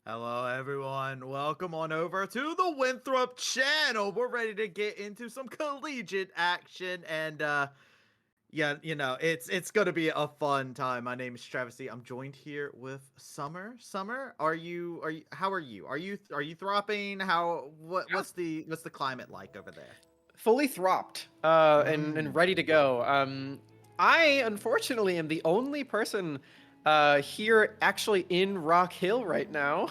Hello, everyone. Welcome on over to the Winthrop channel. We're ready to get into some collegiate action, and yeah, it's gonna be a fun time. My name is Travesty. I'm joined here with Summer. Summer, are you? How are you? Are you thropping? How? Yeah. What's the climate like over there? Fully thropped and Mm. ready to go. I unfortunately am the only person here actually in Rock Hill right now.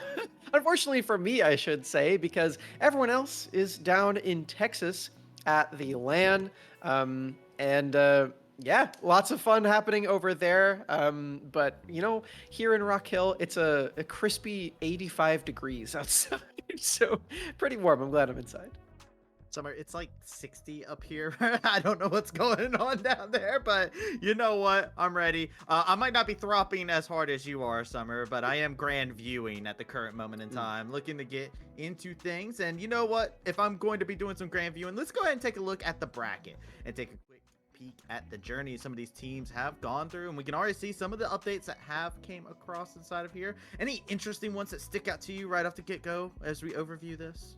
Unfortunately for me, I should say, because everyone else is down in Texas at the LAN. And yeah, lots of fun happening over there. But here in Rock Hill, it's a crispy 85 degrees outside, so pretty warm. I'm glad I'm inside. Summer, it's like 60 up here. I don't know what's going on down there, but you know what? I'm ready. I might not be thropping as hard as you are, Summer, but I am grand viewing at the current moment in Mm. time, looking to get into things. And you know what? If I'm going to be doing some grand viewing, let's go ahead and take a look at the bracket and take a quick peek at the journey some of these teams have gone through, and we can already see some of the updates that have came across inside of here. Any interesting ones that stick out to you right off the get-go as we overview this?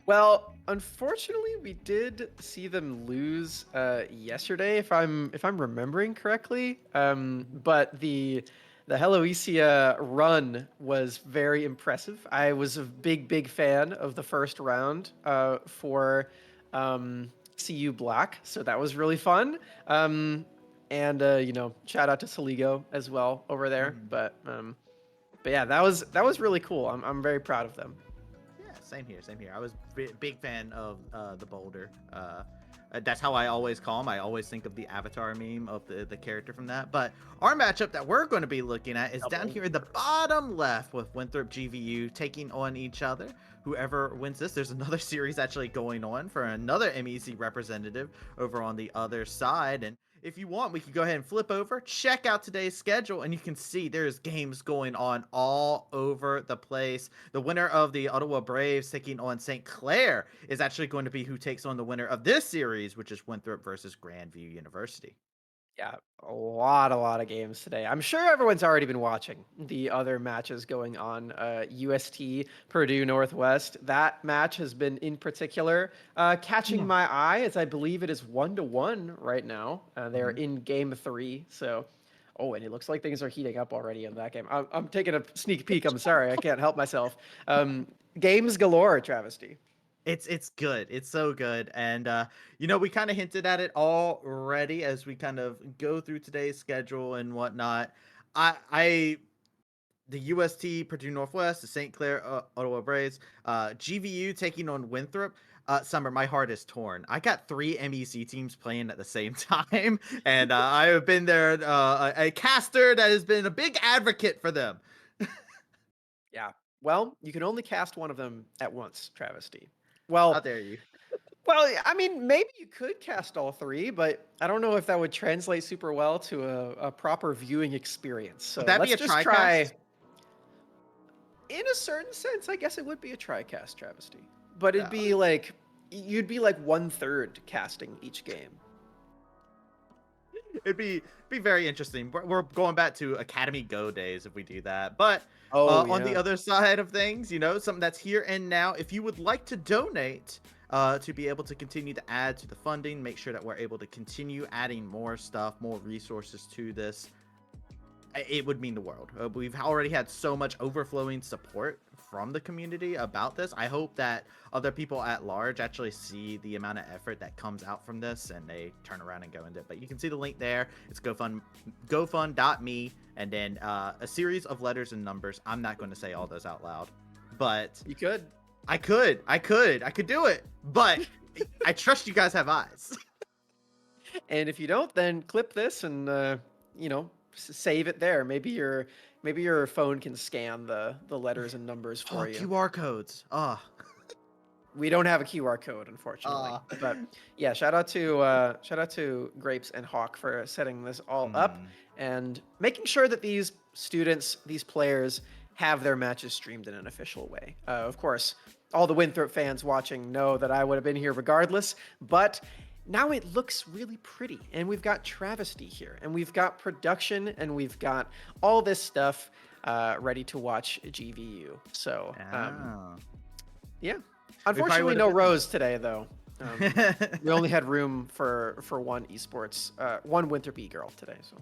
Well, unfortunately, we did see them lose yesterday, if I'm remembering correctly. But the Heloisia run was very impressive. I was a big fan of the first round for CU Black, so that was really fun. And shout out to Saligo as well over there. Mhm. But yeah, that was really cool. I'm very proud of them. Yeah, same here, same here. I was big fan of the Boulder. That's how I always call him. I always think of the Avatar meme of the character from that. But our matchup that we're going to be looking at is down Double. here in the bottom left with Winthrop GVU taking on each other. Whoever wins this, there's another series actually going on for another MEC representative over on the other side. And if you want, we could go ahead and flip over, check out today's schedule, and you can see there's games going on all over the place. The winner of the Ottawa Braves taking on St. Clair is actually going to be who takes on the winner of this series, which is Winthrop versus Grandview University. Yeah, a lot of games today. I'm sure everyone's already been watching the other matches going on. UST, Purdue Northwest. That match has been in particular catching Yeah. my eye, as I believe it is 1-1 right now. They're Mhm. in game three, so. Oh, and it looks like things are heating up already in that game. I'm taking a sneak peek. I'm sorry, I can't help myself. Um, Games galore, travesty. It's good. It's so good. And we kind of hinted at it already as we kind of go through today's schedule and whatnot. I the UST Purdue Northwest, the St. Clair Ottawa Braves, GVU taking on Winthrop. Summer, my heart is torn. I got three MEC teams playing at the same time, and I have been there, a caster that has been a big advocate for them. Yeah. Well, you can only cast one of them at once, travesty. How Well, dare you? I mean, maybe you could cast all three, but I don't know if that would translate super well to a proper viewing experience. Would So that be let's a just tricast? try. In a certain sense, I guess it would be a tri-cast travesty, but it'd Yeah, be like you'd be like 1/3 casting each game. it'd be very interesting. We're going back to Academy Go days if we do that. But Oh on the yeah. other side of things, something that's here and now. If you would like to donate to be able to continue to add to the funding, make sure that we're able to continue adding more stuff, more resources to this. It would mean the world. We've already had so much overflowing support from the community about this. I hope that other people at large actually see the amount of effort that comes out from this and they turn around and go into it. But you can see the link there. It's gofund.me, and then a series of letters and numbers. I'm not going to say all those out loud, but You could. I could do it. But I trust you guys have eyes. And if you don't, then clip this and save it there. Maybe your phone can scan the letters and numbers for Oh, you. QR codes. Oh, We don't have a QR code, unfortunately. uh, But yeah, shout out to Grapes and Hawk for setting this all up mm, and making sure that these students, these players, have their matches streamed in an official way. Of course, all the Winthrop fans watching know that I would have been here regardless, but now it looks really pretty, and we've got travesty here, and we've got production, and we've got all this stuff. ready to watch GVU. So Oh. yeah, We probably unfortunately would have no been there. Rose today though. We only had room for one esports, one Winthrop E girl today. So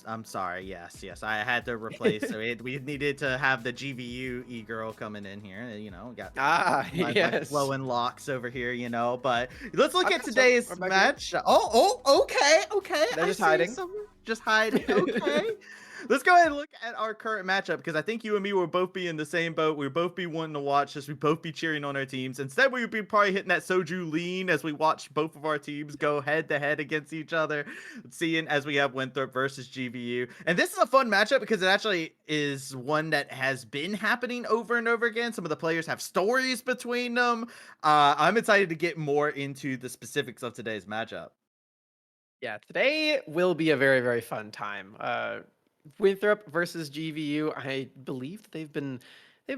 I'm sorry. Yes. I had to replace. So we needed to have the GVU e-girl coming in here. Got my yes, flowing locks over here. But let's look I at got some. today's I'm back again. match. Oh, okay. They're I just see hiding. some just hiding. Okay. Let's go ahead and look at our current matchup because I think you and me will both be in the same boat. We'll both be wanting to watch this. We both be cheering on our teams. Instead, we would be probably hitting that Soju lean as we watch both of our teams go head to head against each other. Seeing as we have Winthrop versus GVU. And this is a fun matchup because it actually is one that has been happening over and over again. Some of the players have stories between them. I'm excited to get more into the specifics of today's matchup. Yeah, today will be a very, very fun time. Winthrop versus GVU. I believe that they've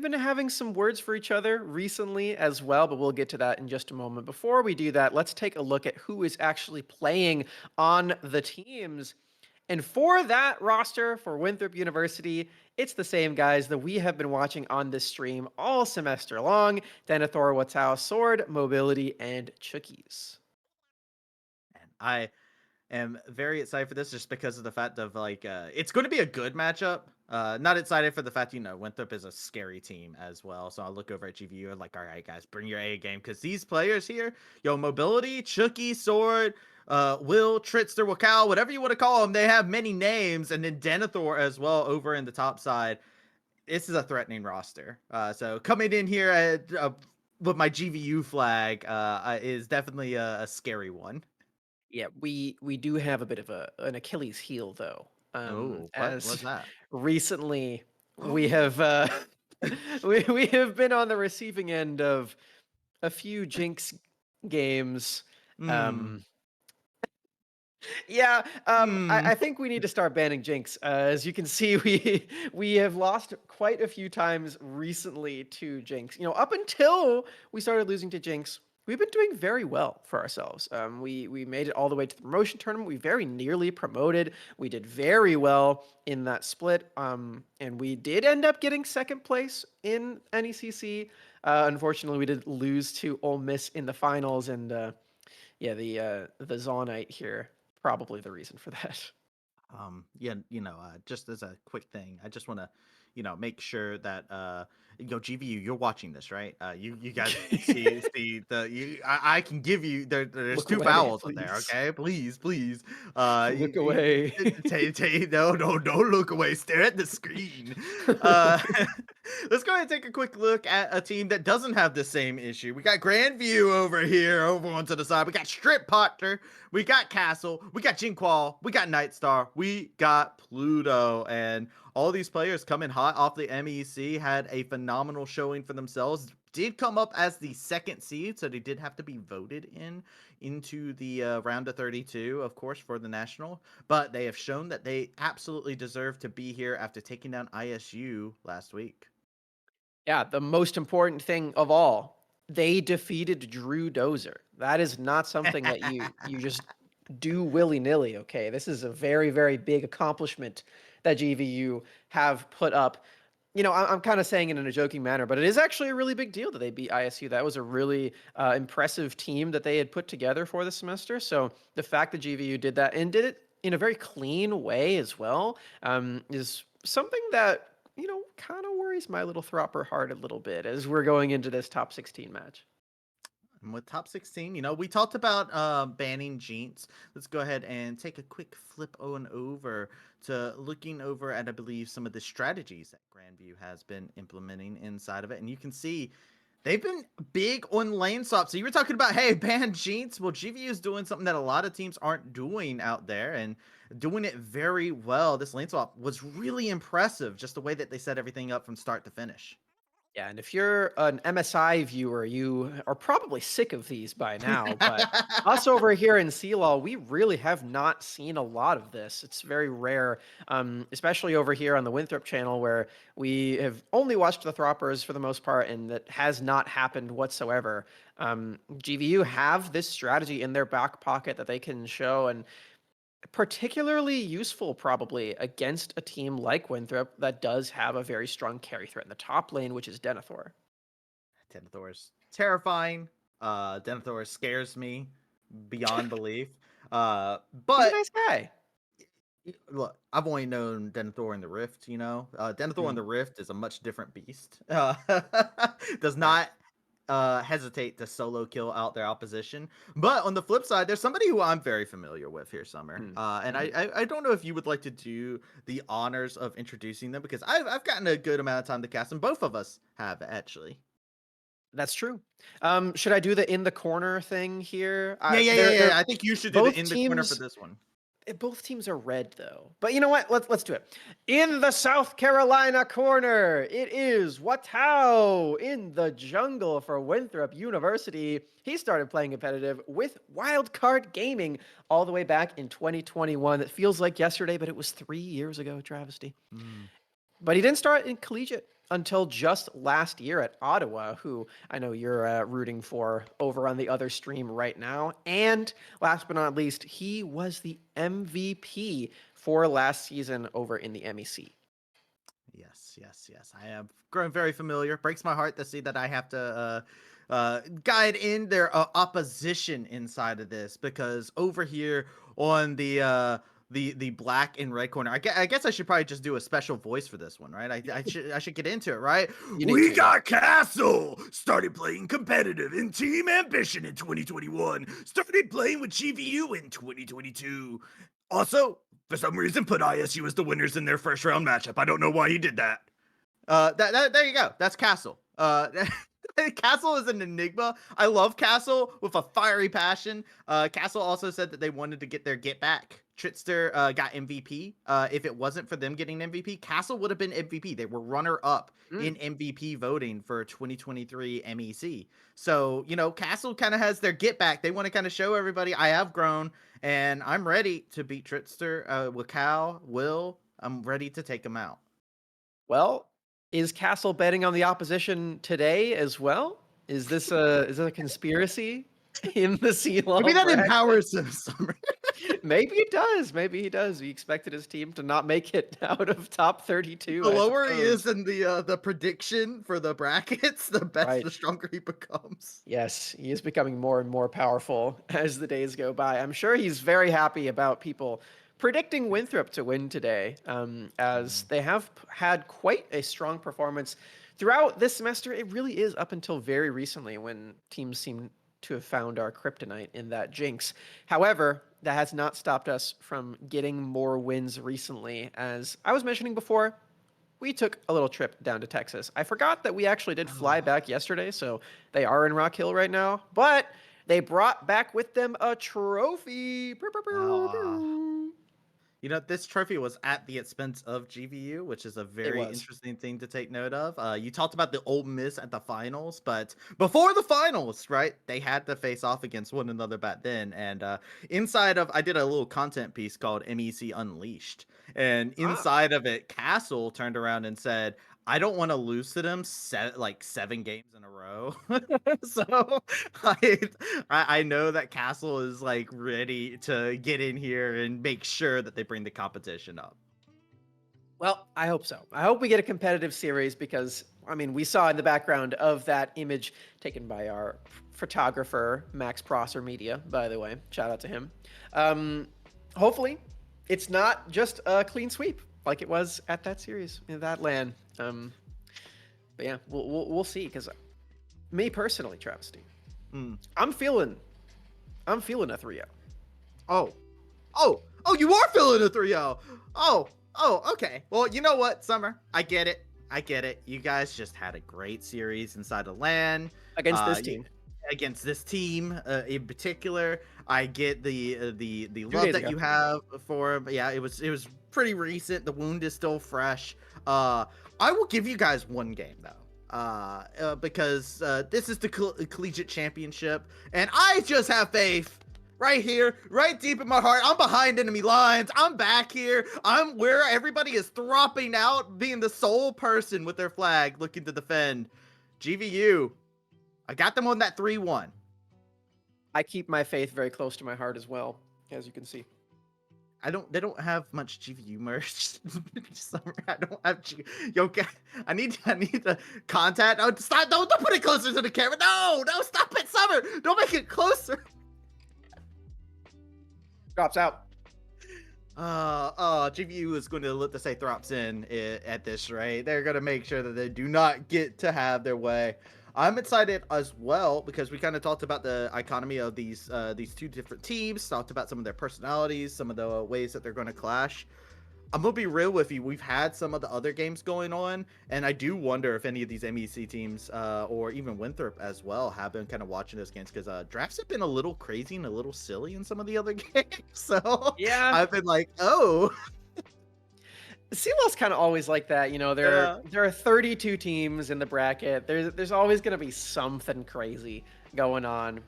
been having some words for each other recently as well, but we'll get to that in just a moment. Before we do that, let's take a look at who is actually playing on the teams. And for that roster for Winthrop University, it's the same guys that we have been watching on this stream all semester long: Denethor, Watao, Sword, Mobility, and Chookies. And I am very excited for this just because of the fact of it's going to be a good matchup. Not excited for the fact Winthrop is a scary team as well. So I look over at GVU and like, all right, guys, bring your A game because these players here, Mobility, Chucky, Sword, Will, Tritzter, Wakao, whatever you want to call them, they have many names, and then Denethor as well over in the top side. This is a threatening roster. So coming in here with my GVU flag is definitely a scary one. Yeah, we do have a bit of an Achilles heel though. Oh, what As was that? recently we have we have been on the receiving end of a few Jinx games. Hmm. Um, yeah, Hmm. I think we need to start banning Jinx. As you can see, we have lost quite a few times recently to Jinx. Up until we started losing to Jinx, we've been doing very well for ourselves. We made it all the way to the promotion tournament. We very nearly promoted. We did very well in that split, and we did end up getting second place in NECC. Unfortunately, we did lose to Ole Miss in the finals, and yeah, the Zonite here probably the reason for that. Yeah, just as a quick thing, I just want to, make sure that GVU, you're watching this, right? You guys see the I can give you there's Look two away, vowels in there, please. okay? Please. Look away. No, no, don't look away. Stare at the screen. Uh, let's go ahead and take a quick look at a team that doesn't have the same issue. We got Grandview over here, over onto the side. We got Strip Potter. We got Castle, we got Jinqual, we got Nightstar, we got Pluto, and all these players coming hot off the MEC had a phenomenal showing for themselves. Did come up as the second seed, so they did have to be voted into the round of 32, of course, for the national. But they have shown that they absolutely deserve to be here after taking down ISU last week. Yeah, the most important thing of all, they defeated Drew Dozer. That is not something that you just do willy-nilly, okay? This is a very, very big accomplishment that GVU have put up. I'm kind of saying it in a joking manner, but it is actually a really big deal that they beat ISU. That was a really impressive team that they had put together for the semester. So the fact that GVU did that and did it in a very clean way as well is something that kind of worries my little Thropper heart a little bit as we're going into this top 16 match. And with top 16, we talked about banning Jeans. Let's go ahead and take a quick flip on over to looking over at, I believe, some of the strategies that Grandview has been implementing inside of it. And you can see they've been big on lane swaps. So you were talking about, hey, ban Jeans. Well, GVU is doing something that a lot of teams aren't doing out there and doing it very well. This lane swap was really impressive, just the way that they set everything up from start to finish. Yeah, and if you're an MSI viewer, you are probably sick of these by now. But us over here in CLOL, we really have not seen a lot of this. It's very rare, especially over here on the Winthrop channel, where we have only watched the Throppers for the most part, and that has not happened whatsoever. GVU have this strategy in their back pocket that they can show, and Particularly useful, probably, against a team like Winthrop that does have a very strong carry threat in the top lane, which is Denethor. Denethor is terrifying. Denethor scares me beyond belief. Uh, He's a but nice guy. look, I've only known Denethor in the Rift, you know. Denethor in Mm, the Rift is a much different beast. Does right. not hesitate to solo kill out their opposition. But on the flip side, there's somebody who I'm very familiar with here, Summer. Mm, And mhm. I don't know if you would like to do the honors of introducing them because I've gotten a good amount of time to cast them. Both of us have actually. That's true. Should I do the in the corner thing here? Yeah. I think you should do the Both in the corner for teams this one. both teams are red though. But you know what? Let's do it. In the South Carolina corner, it is Watau in the jungle for Winthrop University. He started playing competitive with Wildcard Gaming all the way back in 2021. It feels like yesterday, but it was 3 years ago, travesty. Mm. But he didn't start in collegiate until just last year at Ottawa, who I know you're rooting for over on the other stream right now. And last but not least, he was the MVP for last season over in the MEC. Yes. I have grown very familiar. Breaks my heart to see that I have to guide in their opposition inside of this because over here on the black and red corner, I guess I should probably just do a special voice for this one, right? I should get into it, right? You need We to, yeah. got Castle. Started playing competitive in Team Ambition in 2021. Started playing with GVU in 2022. Also, for some reason, put ISU as the winners in their first round matchup. I don't know why he did that. There you go. That's Castle. Castle is an enigma. I love Castle with a fiery passion. Castle also said that they wanted to get their get back. Trickster got MVP. If it wasn't for them getting MVP, Castle would have been MVP. They were runner up Mm. in MVP voting for 2023 MEC. So, you know, Castle kind of has their get back. They want to kind of show everybody I have grown and I'm ready to beat Trickster, Wakao, Will. I'm ready to take them out. Well, is Castle betting on the opposition today as well? Is this a conspiracy in the Maybe CLOL that bracket? empowers him, Summer. Maybe it does. Maybe he does. He expected his team to not make it out of top The 32, I lower he is suppose. in the prediction for the brackets, Right. the stronger he becomes. Yes, he is becoming more and more powerful as the days go by. I'm sure he's very happy about people predicting Winthrop to win today, as Mm. they have had quite a strong performance throughout this semester. It really is up until very recently when teams seem to have found our kryptonite in that jinx. However, that has not stopped us from getting more wins recently. As I was mentioning before, we took a little trip down to Texas. I forgot that we actually did fly Oh. back yesterday, so they are in Rock Hill right now. But they brought back with them a trophy. Ah. You know, this trophy was at the expense of GVU, which is a It very was. interesting thing to take note of. You talked about the Ole Miss at the finals, but before the finals, right? They had to face off against one another back then. And inside of, I did a little content piece called MEC Unleashed, and Ah. inside of it, Castle turned around and said, "I don't want to lose to them like 7 games in a row." So I, I know that Castle is like ready to get in here and make sure that they bring the competition up. Well, I hope so. I hope we get a competitive series because, I mean, we saw in the background of that image taken by our photographer, Max Prosser Media, by the way. Shout out to him. Um, Hopefully, it's not just a clean sweep like it was at that series in that LAN. But yeah, we'll see. Because me personally, Travesty, Hmm. I'm feeling I'm feeling a 3-0. Oh, oh, you are feeling a 3-0. Okay. Well, you know what, Summer? I get it. I get it. You guys just had a great series inside of LAN. Against this You, team against this team in particular. I get the 2 love days that ago. you have for him. But yeah, it was pretty recent. The wound is still fresh. Uh, I will give you guys one game though. Because this is the collegiate championship, and I just have faith right here, right deep in my heart. I'm behind enemy lines. I'm back here. I'm where everybody is thropping out, being the sole person with their flag looking to defend. GVU, I got them on that 3-1. I keep my faith very close to my heart as well, as you can see. They don't have much GVU merch. Summer, I don't have Yo, I need to contact. Oh, stop! Don't put it closer to the camera. No, stop it, Summer. Don't make it closer. Drops out. GVU is going to let the Sathrops in at this rate. They're going to make sure that they do not get to have their way. I'm excited as well because we kind of talked about the economy of these two different teams, talked about some of their personalities, some of the ways that they're going to clash. I'm gonna be real with you. We've had some of the other games going on, and I do wonder if any of these MEC teams, or even Winthrop as well, have been kind of watching those games because drafts have been a little crazy and a little silly in some of the other games. So Yeah. I've been like, oh, CLOL's kind of always like that, you know. yeah, There are 32 teams in the bracket. There's always going to be something crazy going on.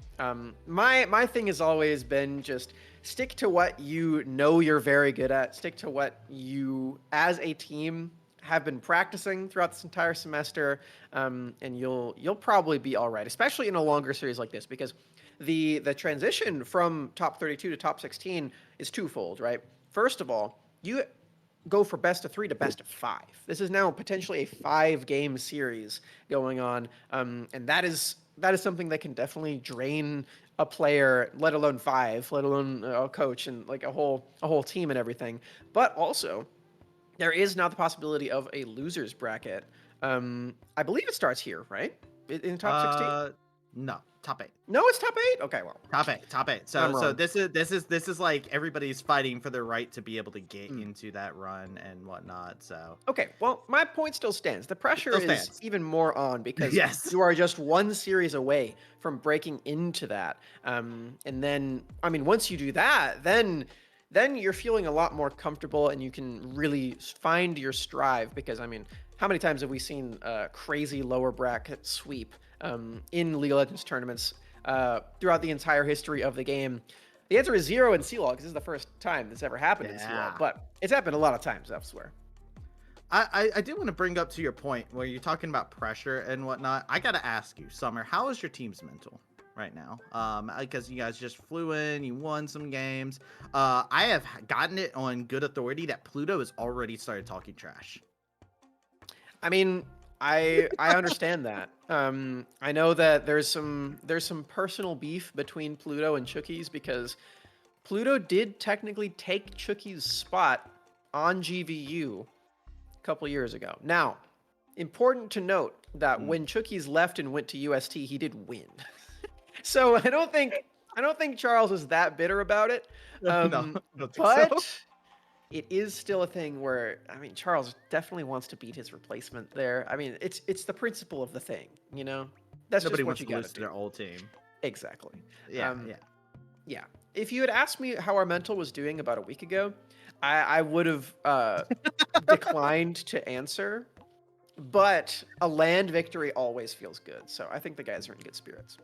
My thing has always been just stick to what you know you're very good at. Stick to what you, as a team, have been practicing throughout this entire semester, and you'll probably be all right, especially in a longer series like this, because the transition from top 32 to top 16 is twofold, right? First of all, you go for best of 3 to best of 5. This is now potentially a 5-game series going on, and that is something that can definitely drain a player, let alone 5, let alone a coach and like a whole team and everything. But also, there is now the possibility of a losers bracket. I believe it starts here, right? In top 16? uh, no, top 8. No, it's top 8. Okay, well, Top eight. I'm So wrong. this is like everybody's fighting for their right to be able to get Mm. into that run and whatnot. So Okay, well, my point still stands. The it pressure still is stands. even more on because Yes. you are just one series away from breaking into that. And then, I mean, once you do that, then you're feeling a lot more comfortable and you can really find your strive. Because I mean, how many times have we seen a crazy lower bracket sweep in League of Legends tournaments throughout the entire history of the game? The answer is 0 in CLOL because this is the first time this ever happened in CLOL, Yeah. but it's happened a lot of times elsewhere. I did want to bring up to your point where you're talking about pressure and whatnot. I gotta ask you, Summer, how is your team's mental right now? Because you guys just flew in, you won some games. I have gotten it on good authority that Pluto has already started talking trash. I mean, I understand that. I know that there's some personal beef between Pluto and Chookies because Pluto did technically take Chookie's spot on GVU a couple years ago. Now, important to note that Mm. when Chookies left and went to UST, he did win. So I don't think Charles is that bitter about it. No, I don't think so. But it is still a thing where I mean Charles definitely wants to beat his replacement there. I mean it's the principle of the thing, you know. That's just Nobody what wants you to got lose to to do. their old team. Exactly. Yeah, Um, yeah. yeah. If you had asked me how our mental was doing about a week ago, I would have declined to answer. But a land victory always feels good, so I think the guys are in good spirits.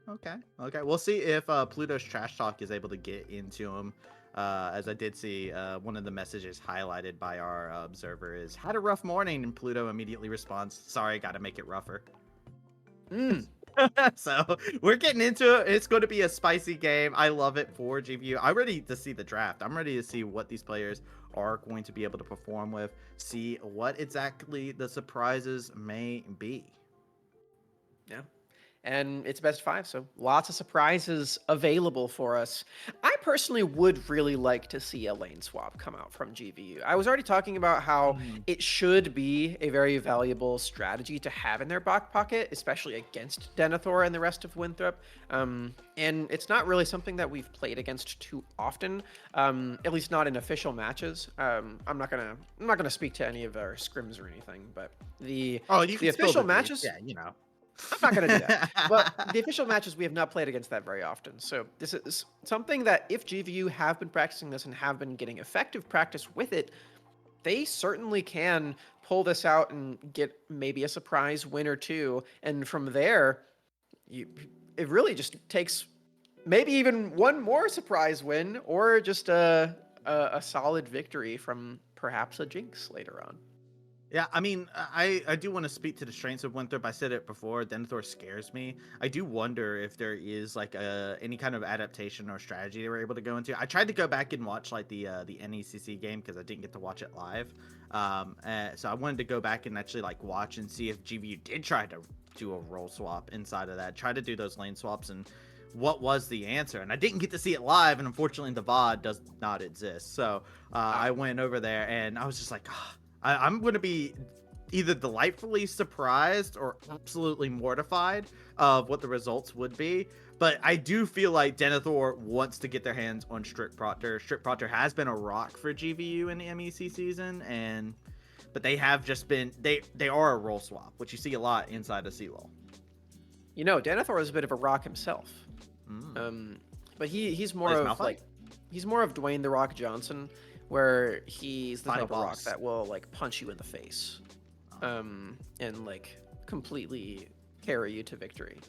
Okay. We'll see if Pluto's trash talk is able to get into him. As I did see, one of the messages highlighted by our observer is had a rough morning, and Pluto immediately responds, "Sorry, got to make it rougher." Mm. So we're getting into it. It's going to be a spicy game. I love it for GVU. I'm ready to see the draft. I'm ready to see what these players are going to be able to perform with. See what exactly the surprises may be. Yeah. And it's best 5, so lots of surprises available for us. I personally would really like to see a lane swap come out from GVU. I was already talking about how Mhm. it should be a very valuable strategy to have in their back pocket, especially against Denethor and the rest of Winthrop. And it's not really something that we've played against too often, at least not in official matches. I'm not gonna speak to any of our scrims or anything, but the Oh, you the can spill the official beans. matches. Yeah, you know. I'm not going to do that. But the official matches, we have not played against that very often. So this is something that if GVU have been practicing this and have been getting effective practice with it, they certainly can pull this out and get maybe a surprise win or two. And from there, you, it really just takes maybe even one more surprise win or just a solid victory from perhaps a Jinx later on. Yeah, I mean, I do want to speak to the strengths of Winthrop. I said it before. Denethor scares me. I do wonder if there is like any kind of adaptation or strategy they were able to go into. I tried to go back and watch like the NECC game because I didn't get to watch it live. So I wanted to go back and actually like watch and see if GVU did try to do a role swap inside of that. Try to do those lane swaps and what was the answer. And I didn't get to see it live, and unfortunately the VOD does not exist. So I went over there and I was just like, oh, I'm going to be either delightfully surprised or absolutely mortified of what the results would be. But I do feel like Denethor wants to get their hands on Strict Proctor. Strict Proctor has been a rock for GVU in the MEC season, and but they have just been they are a role swap, which you see a lot inside of CLOL. You know, Denethor is a bit of a rock himself. Mm. But he's more Plays of Malphite? like he's more of Dwayne the Rock Johnson, where he's the Final type of rock boss. that will like punch you in the face, Oh. and like completely carry you to victory.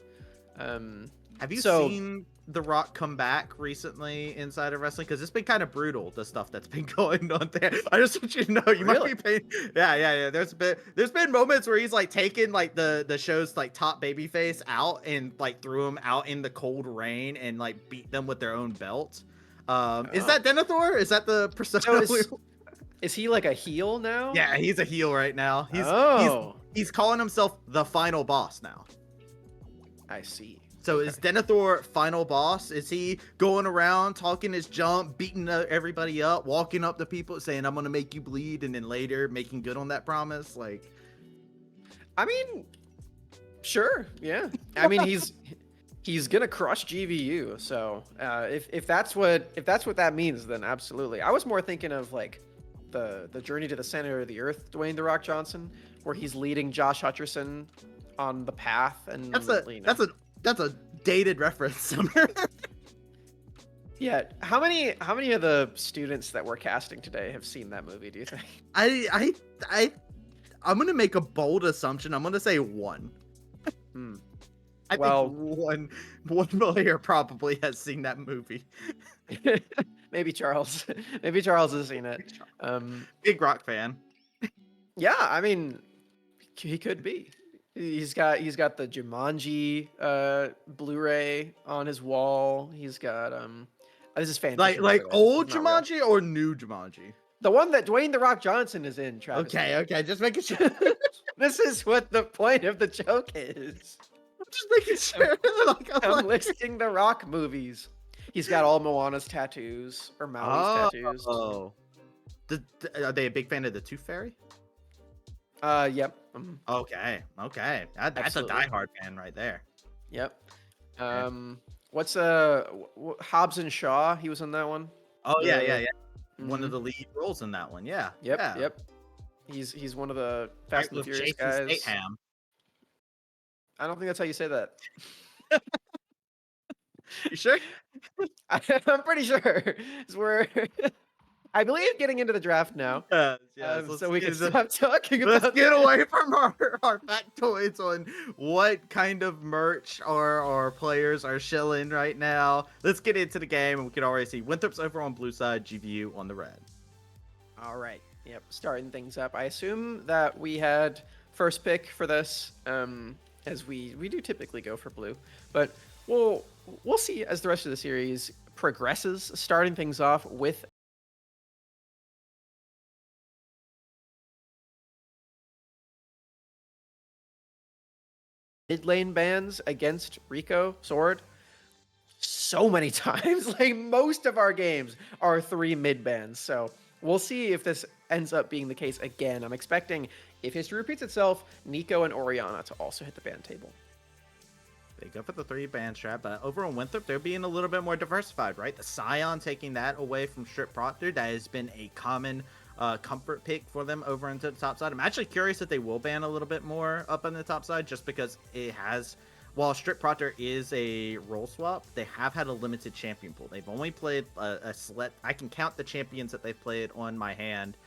Have you So seen The Rock come back recently inside of wrestling? Because it's been kind of brutal, the stuff that's been going on there. I just want you to know, you might really, be paying. Yeah. There's been moments where he's like taken like the show's like top babyface out and like threw him out in the cold rain and like beat them with their own belt. Is oh, that Denethor? Is that the so persona? is he like a heel now? Yeah, he's a heel right now. He's Oh, he's calling himself the final boss now. I see. So Okay. is Denethor final boss? Is he going around talking his jump, beating everybody up, walking up to people saying I'm gonna make you bleed, and then later making good on that promise? Like, I mean, sure, yeah. I mean, he's gonna crush GVU. So if that's what that means, then absolutely. I was more thinking of like the journey to the center of the earth, Dwayne the Rock Johnson, where he's leading Josh Hutcherson on the path, that's and a that's a dated reference. Summer. yeah. How many of the students that we're casting today have seen that movie? Do you think? I I I I'm gonna make a bold assumption. I'm gonna say one. Hmm. I think Well, one player probably has seen that movie. maybe Charles. Maybe Charles has seen it. Um, Big Rock fan. yeah, I mean, he could be. He's got the Jumanji Blu-ray on his wall. He's got this is fan Like fiction by like the way. This is old not real. Jumanji or new Jumanji? The one that Dwayne the Rock Johnson is in, Travis Knight. Okay, just making sure. This is what the point of the joke is. I'm just making I'm, sure. like, I'm I'm like, listing the Rock movies. He's got all Moana's tattoos or Maui's tattoos. oh, are they a big fan of the Tooth Fairy? Yep. Okay. That's a Absolutely. diehard fan right there. Yep. Okay. What's Hobbs and Shaw? He was in that one. Oh The yeah. One of mhm. the lead roles in that one. Yeah, Yep, yeah. yep. He's one of the Right Fast and the with Furious Jason guys. Statham. I don't think that's how you say that. You sure? I'm pretty sure. 'Cause we're I believe getting into the draft now. Yes. So we can stop talking Let's about get this. away from our factoids on what kind of merch our players are shilling right now. Let's get into the game, and we can already see Winthrop's over on blue side, GVU on the red. All right. Yep, starting things up. I assume that we had first pick for this, as we do typically go for blue, but we'll see as the rest of the series progresses. Starting things off with mid lane bans against Rico Sword so many times. Like most of our games are 3 mid bans. So we'll see if this ends up being the case again. I'm expecting, if history repeats itself, Nico and Oriana to also hit the ban table. They go for the 3-band strat, but over on Winthrop, they're being a little bit more diversified, right? The Scion taking that away from Strip Proctor. That has been a common comfort pick for them over into the top side. I'm actually curious if they will ban a little bit more up on the top side, just because it has, while Strip Proctor is a role swap, they have had a limited champion pool. They've only played a select, I can count the champions that they've played on my hand,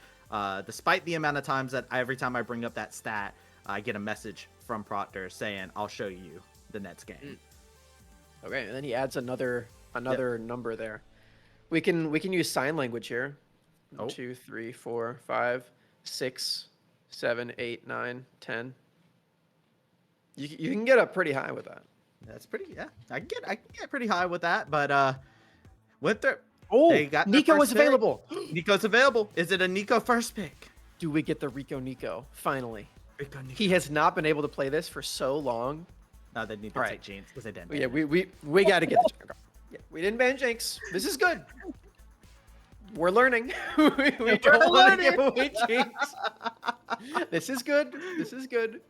despite the amount of times that every time I bring up that stat, I get a message from Proctor saying, I'll show you the next game. Okay, and then he adds another Yep. number there. We can use sign language here. Oh, 2, 3, 4, 5, 6, 7, 8, 9, 10. You can get up pretty high with that. That's pretty. Yeah, I can get pretty high with that. But Winthrop, they Oh, got their Nico first is pick. available. Nico's available. Is it a Nico first pick? Do we get the Rico Nico finally? Rico Nico. He has not been able to play this for so long. No, they need to All take right. Jeans because they didn't. Yeah, ban it. we got to get the. Yeah, we didn't ban Jinx. This is good. We're learning. we don't want to give away Jinx. This is good. This is good.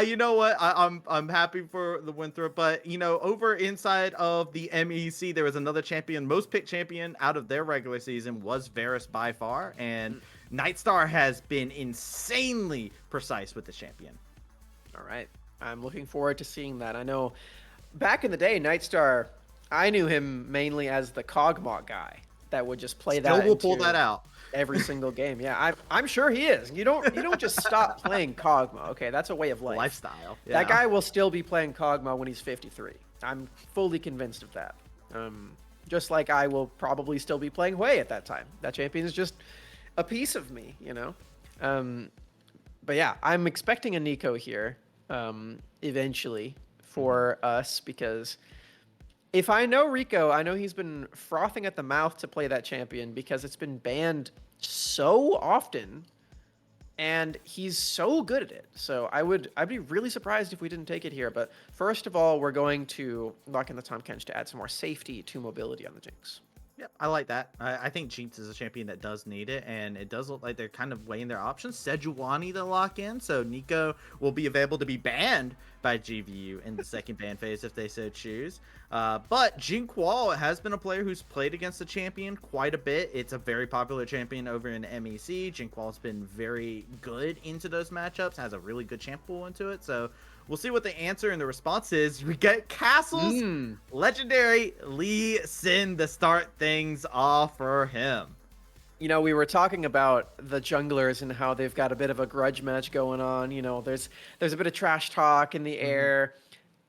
You know what? I'm happy for the Winthrop, but you know, over inside of the MEC, there was another champion. Most picked champion out of their regular season was Varus by far, and Nightstar has been insanely precise with the champion. All right. I'm looking forward to seeing that. I know back in the day, Nightstar, I knew him mainly as the Cogmog guy that would just play Still that. will pull that out every single game. Yeah, I'm sure he is. You don't just stop playing Kog'Maw. Okay, that's a way of life. lifestyle. Yeah. That guy will still be playing Kog'Maw when he's 53. I'm fully convinced of that. Just like I will probably still be playing Hui at that time. That champion is just a piece of me, you know. But yeah, I'm expecting a Nico here eventually for us because if I know Rico, I know he's been frothing at the mouth to play that champion because it's been banned so often and he's so good at it. So I'd be really surprised if we didn't take it here. But first of all, we're going to lock in the Tahm Kench to add some more safety to mobility on the Jinx. Yep, I like that. I think Jinx is a champion that does need it, and it does look like they're kind of weighing their options. Sejuani to lock in, so Nico will be available to be banned by GVU in the second ban phase if they so choose. But CLOL has been a player who's played against the champion quite a bit. It's a very popular champion over in MEC. CLOL has been very good into those matchups, has a really good champ pool into it, so we'll see what the answer and the response is. We get Castle's legendary Lee Sin to start things off for him. You know, we were talking about the junglers and how they've got a bit of a grudge match going on. You know, there's a bit of trash talk in the air.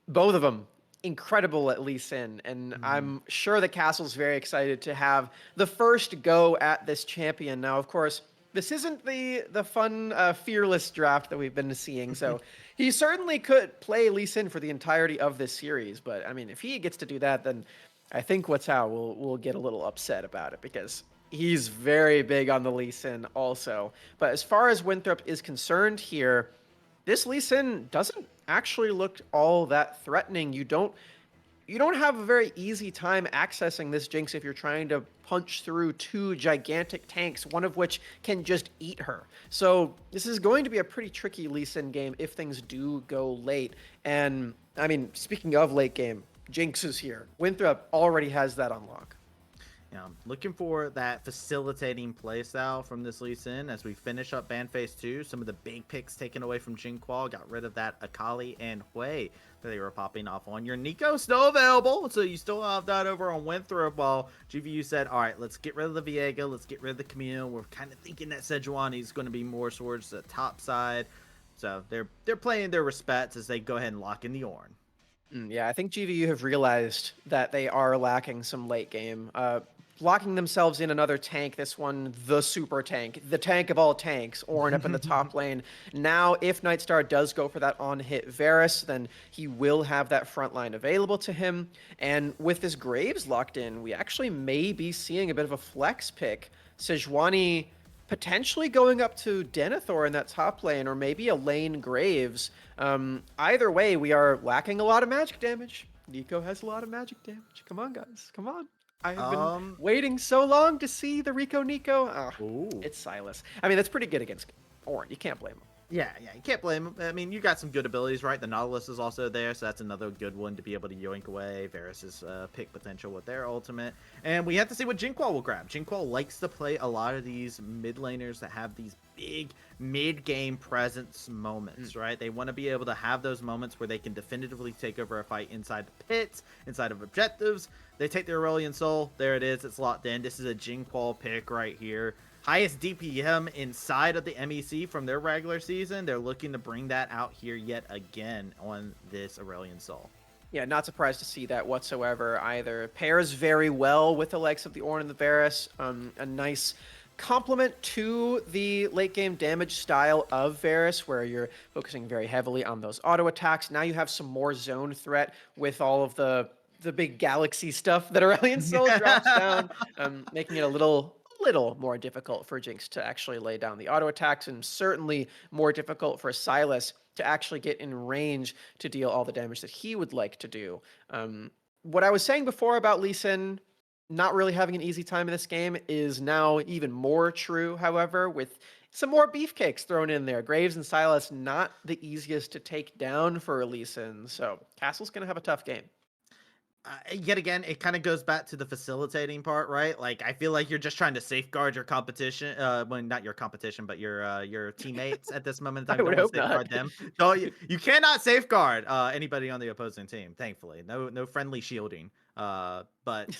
Both of them incredible at Lee Sin, and I'm sure that Castle's very excited to have the first go at this champion. Now, of course, this isn't the fun fearless draft that we've been seeing, so he certainly could play Lee Sin for the entirety of this series. But I mean, if he gets to do that, then I think Watao will get a little upset about it because he's very big on the Lee Sin also. But as far as Winthrop is concerned here, this Lee Sin doesn't actually look all that threatening. You don't have a very easy time accessing this Jinx if you're trying to punch through two gigantic tanks, one of which can just eat her. So this is going to be a pretty tricky Lee Sin game if things do go late. And I mean, speaking of late game, Jinx is here. Winthrop already has that on lock. Looking for that facilitating playstyle from this Lee Sin as we finish up ban phase 2. Some of the big picks taken away from CLOL, got rid of that Akali and Hui that they were popping off on. Your Nico still available, so you still have that over on Winthrop, while GVU said, all right, let's get rid of the Viega, let's get rid of the Camille. We're kind of thinking that Sejuani is going to be more towards the top side. So they're playing their respects as they go ahead and lock in the Ornn. Yeah, I think GVU have realized that they are lacking some late game. Locking themselves in another tank, this one, the super tank, the tank of all tanks, Ornn up in the top lane. Now, if Nightstar does go for that on-hit Varus, then he will have that front line available to him. And with this Graves locked in, we actually may be seeing a bit of a flex pick. Sejuani potentially going up to Denethor in that top lane, or maybe a lane Graves. Either way, we are lacking a lot of magic damage. Nico has a lot of magic damage. Come on, guys. Come on. I have been waiting so long to see the Rico Nico. It's Silas. I mean, that's pretty good against Ornn. You can't blame him. Yeah, you can't blame him. I mean, you got some good abilities, right? The Nautilus is also there, so that's another good one to be able to yoink away Varus's pick potential with their ultimate. And we have to see what CLOL will grab. CLOL likes to play a lot of these mid laners that have these big mid-game presence moments, right? They want to be able to have those moments where they can definitively take over a fight inside the pits, inside of objectives. They take their Aurelion Soul. There it is. It's locked in. This is a CLOL pick right here. Highest DPM inside of the MEC from their regular season. They're looking to bring that out here yet again on this Aurelion Soul. Yeah, not surprised to see that whatsoever either. Pairs very well with the likes of the Ornn and the Varus. A nice complement to the late game damage style of Varus, where you're focusing very heavily on those auto attacks. Now you have some more zone threat with all of the big galaxy stuff that Aurelion Soul drops down, making it a little more difficult for Jinx to actually lay down the auto attacks, and certainly more difficult for Silas to actually get in range to deal all the damage that he would like to do. What I was saying before about Lee Sin not really having an easy time in this game is now even more true, however, with some more beefcakes thrown in there. Graves and Silas not the easiest to take down for Lee Sin, so Castle's going to have a tough game. Yet again, it kind of goes back to the facilitating part, right? Like, I feel like you're just trying to safeguard your competition. Well, not your competition, but your teammates at this moment in time. I You don't would want hope to not. safeguard them. So you cannot safeguard anybody on the opposing team. Thankfully, no friendly shielding. But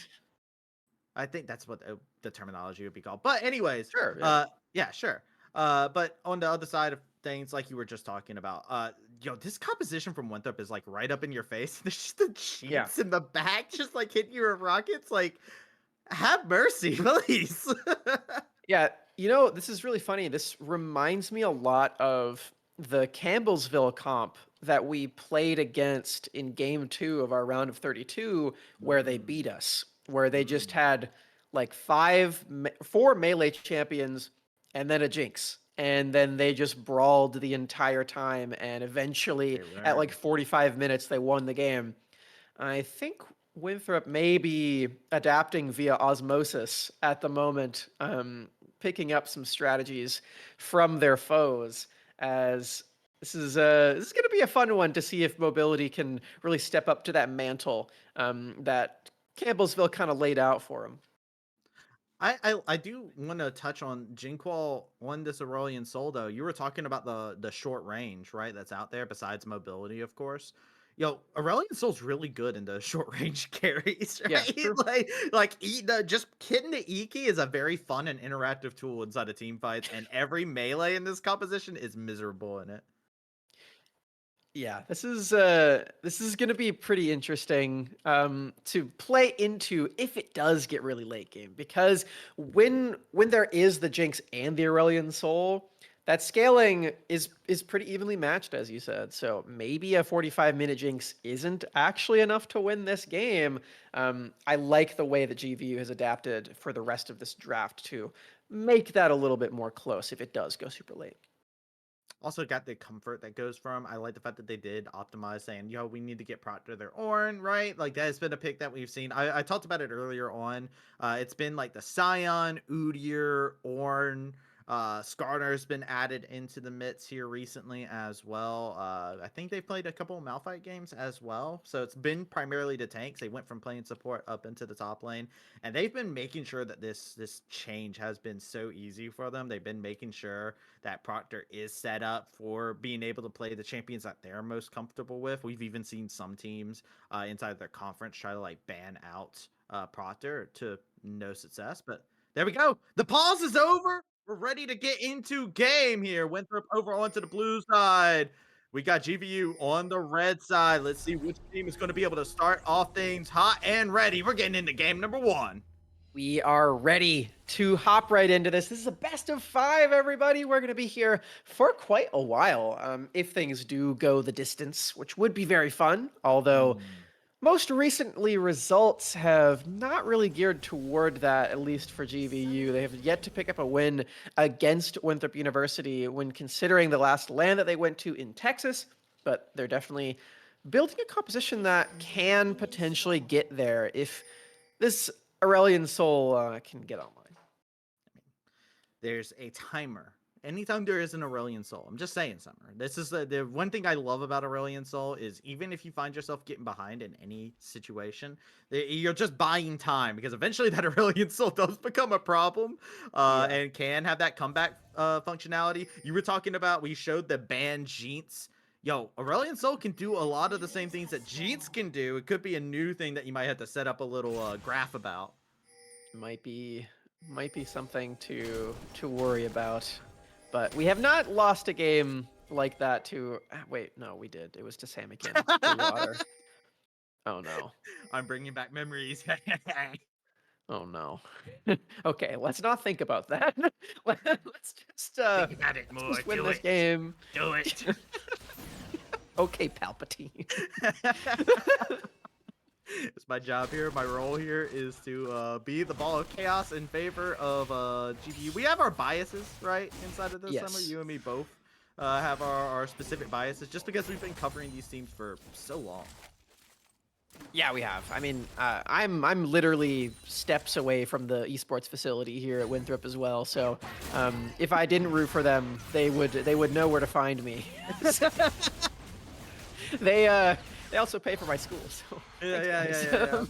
I think that's what the terminology would be called. But anyways, Sure, yeah. yeah, sure. But on the other side of things, like you were just talking about, this composition from Winthrop is like right up in your face. There's just the Yeah. cheats in the back, just like hitting you with rockets. Like, have mercy, please. Yeah, this is really funny. This reminds me a lot of the Campbellsville comp that we played against in game 2 of our round of 32, where they Mm, beat us, where they just mm. had like four melee champions and then a Jinx. And then they just brawled the entire time. And eventually, They at like learn. 45 minutes, they won the game. I think Winthrop may be adapting via osmosis at the moment, picking up some strategies from their foes. As this is going to be a fun one to see if mobility can really step up to that mantle that Campbellsville kind of laid out for him. I do want to touch on Jinqual on this Aurelian Soul though. You were talking about the short range, right? That's out there besides mobility, of course. Aurelion Soul's really good in the short range carries, Yeah, right? true. Just hitting the E key is a very fun and interactive tool inside of team fights, and every melee in this composition is miserable in it. Yeah, this is going to be pretty interesting to play into if it does get really late game, because when there is the Jinx and the Aurelion Soul, that scaling is pretty evenly matched, as you said. So maybe a 45-minute Jinx isn't actually enough to win this game. I like the way that GVU has adapted for the rest of this draft to make that a little bit more close if it does go super late. Also got the comfort that goes from. I like the fact that they did optimize, saying, we need to get Proctor their Ornn, right? Like, that has been a pick that we've seen. I talked about it earlier on. It's been like the Scion, Udyr, Ornn. Skarner's been added into the mix here recently as well. I think they've played a couple of Malphite games as well. So it's been primarily the tanks. They went from playing support up into the top lane, and they've been making sure that this change has been so easy for them. They've been making sure that Proctor is set up for being able to play the champions that they're most comfortable with. We've even seen some teams inside their conference try to like ban out Proctor to no success. But there we go. The pause is over. We're ready to get into game here. Winthrop over onto the blue side. We got GVU on the red side. Let's see which team is going to be able to start off things hot and ready. We're getting into game number 1. We are ready to hop right into this. This is a best of 5, everybody. We're going to be here for quite a while if things do go the distance, which would be very fun. Although, Mm. most recently, results have not really geared toward that, at least for GVU. They have yet to pick up a win against Winthrop University when considering the last land that they went to in Texas, but they're definitely building a composition that can potentially get there if this Aurelion Soul can get online. There's a timer. Anytime there is an Aurelion Soul, I'm just saying, Summer. This is the one thing I love about Aurelion Soul is even if you find yourself getting behind in any situation, you're just buying time because eventually that Aurelion Soul does become a problem Yeah. and can have that comeback functionality. You were talking about we showed the ban Jeets. Aurelion Soul can do a lot of the same things that Jeets can do. It could be a new thing that you might have to set up a little graph about. Might be something to worry about. But we have not lost a game like that to wait, no, we did. It was to Samikin Blue Water. Oh no. I'm bringing back memories. Oh no. Okay, let's not think about that. Let's just Think about it let's more. just win Do this it. game. Do it. Okay, Palpatine. It's my job here. My role here is to be the ball of chaos in favor of GPU. We have our biases, right? Inside of this summer, Yes. you and me both have our specific biases, just because we've been covering these teams for so long. Yeah, we have. I mean, I'm literally steps away from the esports facility here at Winthrop as well. So, if I didn't root for them, they would know where to find me. They also pay for my school, so Yeah, thanks, yeah, guys. yeah, yeah, yeah.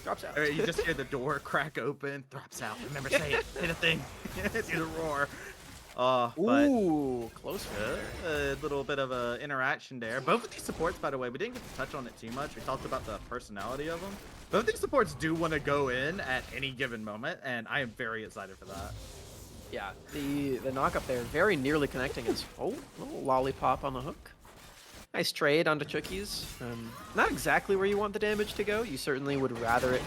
Drops out. All right, you just hear the door crack open, drops out. Remember, say it. Say the thing. See the roar. But Ooh, close one there. a little bit of a interaction there. Both of these supports, by the way, we didn't get to touch on it too much. We talked about the personality of them. Both of these supports do want to go in at any given moment, and I am very excited for that. Yeah, the knock up there very nearly connecting us. Oh, little lollipop on the hook. Nice trade onto Chookies. Not exactly where you want the damage to go. You certainly would rather it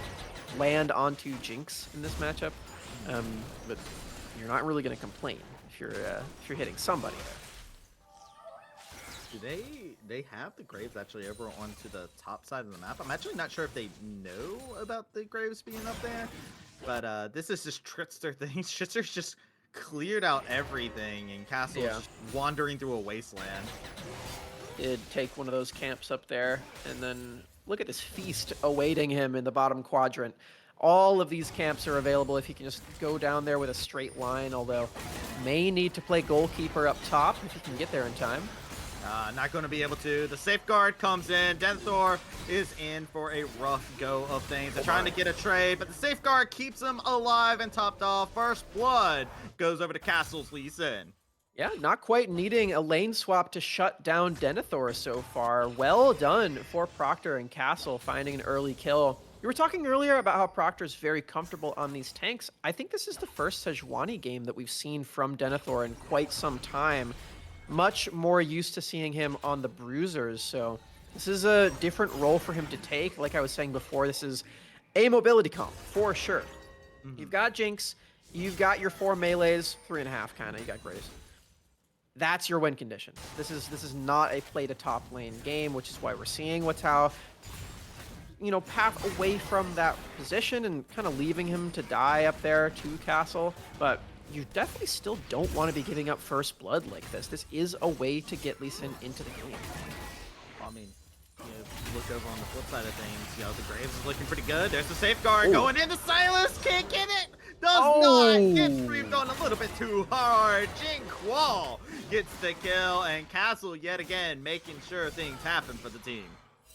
land onto Jinx in this matchup, but you're not really going to complain if you're hitting somebody there. Do they have the Graves actually over onto the top side of the map? I'm actually not sure if they know about the Graves being up there, but this is just Trickster thing. Trickster's just cleared out everything, and Castle's Yeah. just wandering through a wasteland. Did take one of those camps up there, and then look at this feast awaiting him in the bottom quadrant. All of these camps are available if he can just go down there with a straight line, although may need to play goalkeeper up top if he can get there in time. Not going to be able to. The safeguard comes in. Denethor is in for a rough go of things. They're trying to get a trade, but the safeguard keeps him alive and topped off. First blood goes over to Castle's Lee Sin. Yeah, not quite needing a lane swap to shut down Denethor so far. Well done for Proctor and Castle finding an early kill. You were talking earlier about how Proctor's very comfortable on these tanks. I think this is the first Sejuani game that we've seen from Denethor in quite some time. Much more used to seeing him on the bruisers, so this is a different role for him to take. Like I was saying before, this is a mobility comp for sure. You've got Jinx, you've got your 4 melees, 3.5 kind of, you got Graves. That's your win condition. This is not a play to top lane game, which is why we're seeing Watao, path away from that position and kind of leaving him to die up there to Castle. But you definitely still don't want to be giving up first blood like this. This is a way to get Lee Sin into the game. I mean, look over on the flip side of things. The Graves is looking pretty good. There's the safeguard going in. The Silas can't get it. Does not get breathed on a little bit too hard. CLOL gets the kill, and Castle yet again making sure things happen for the team.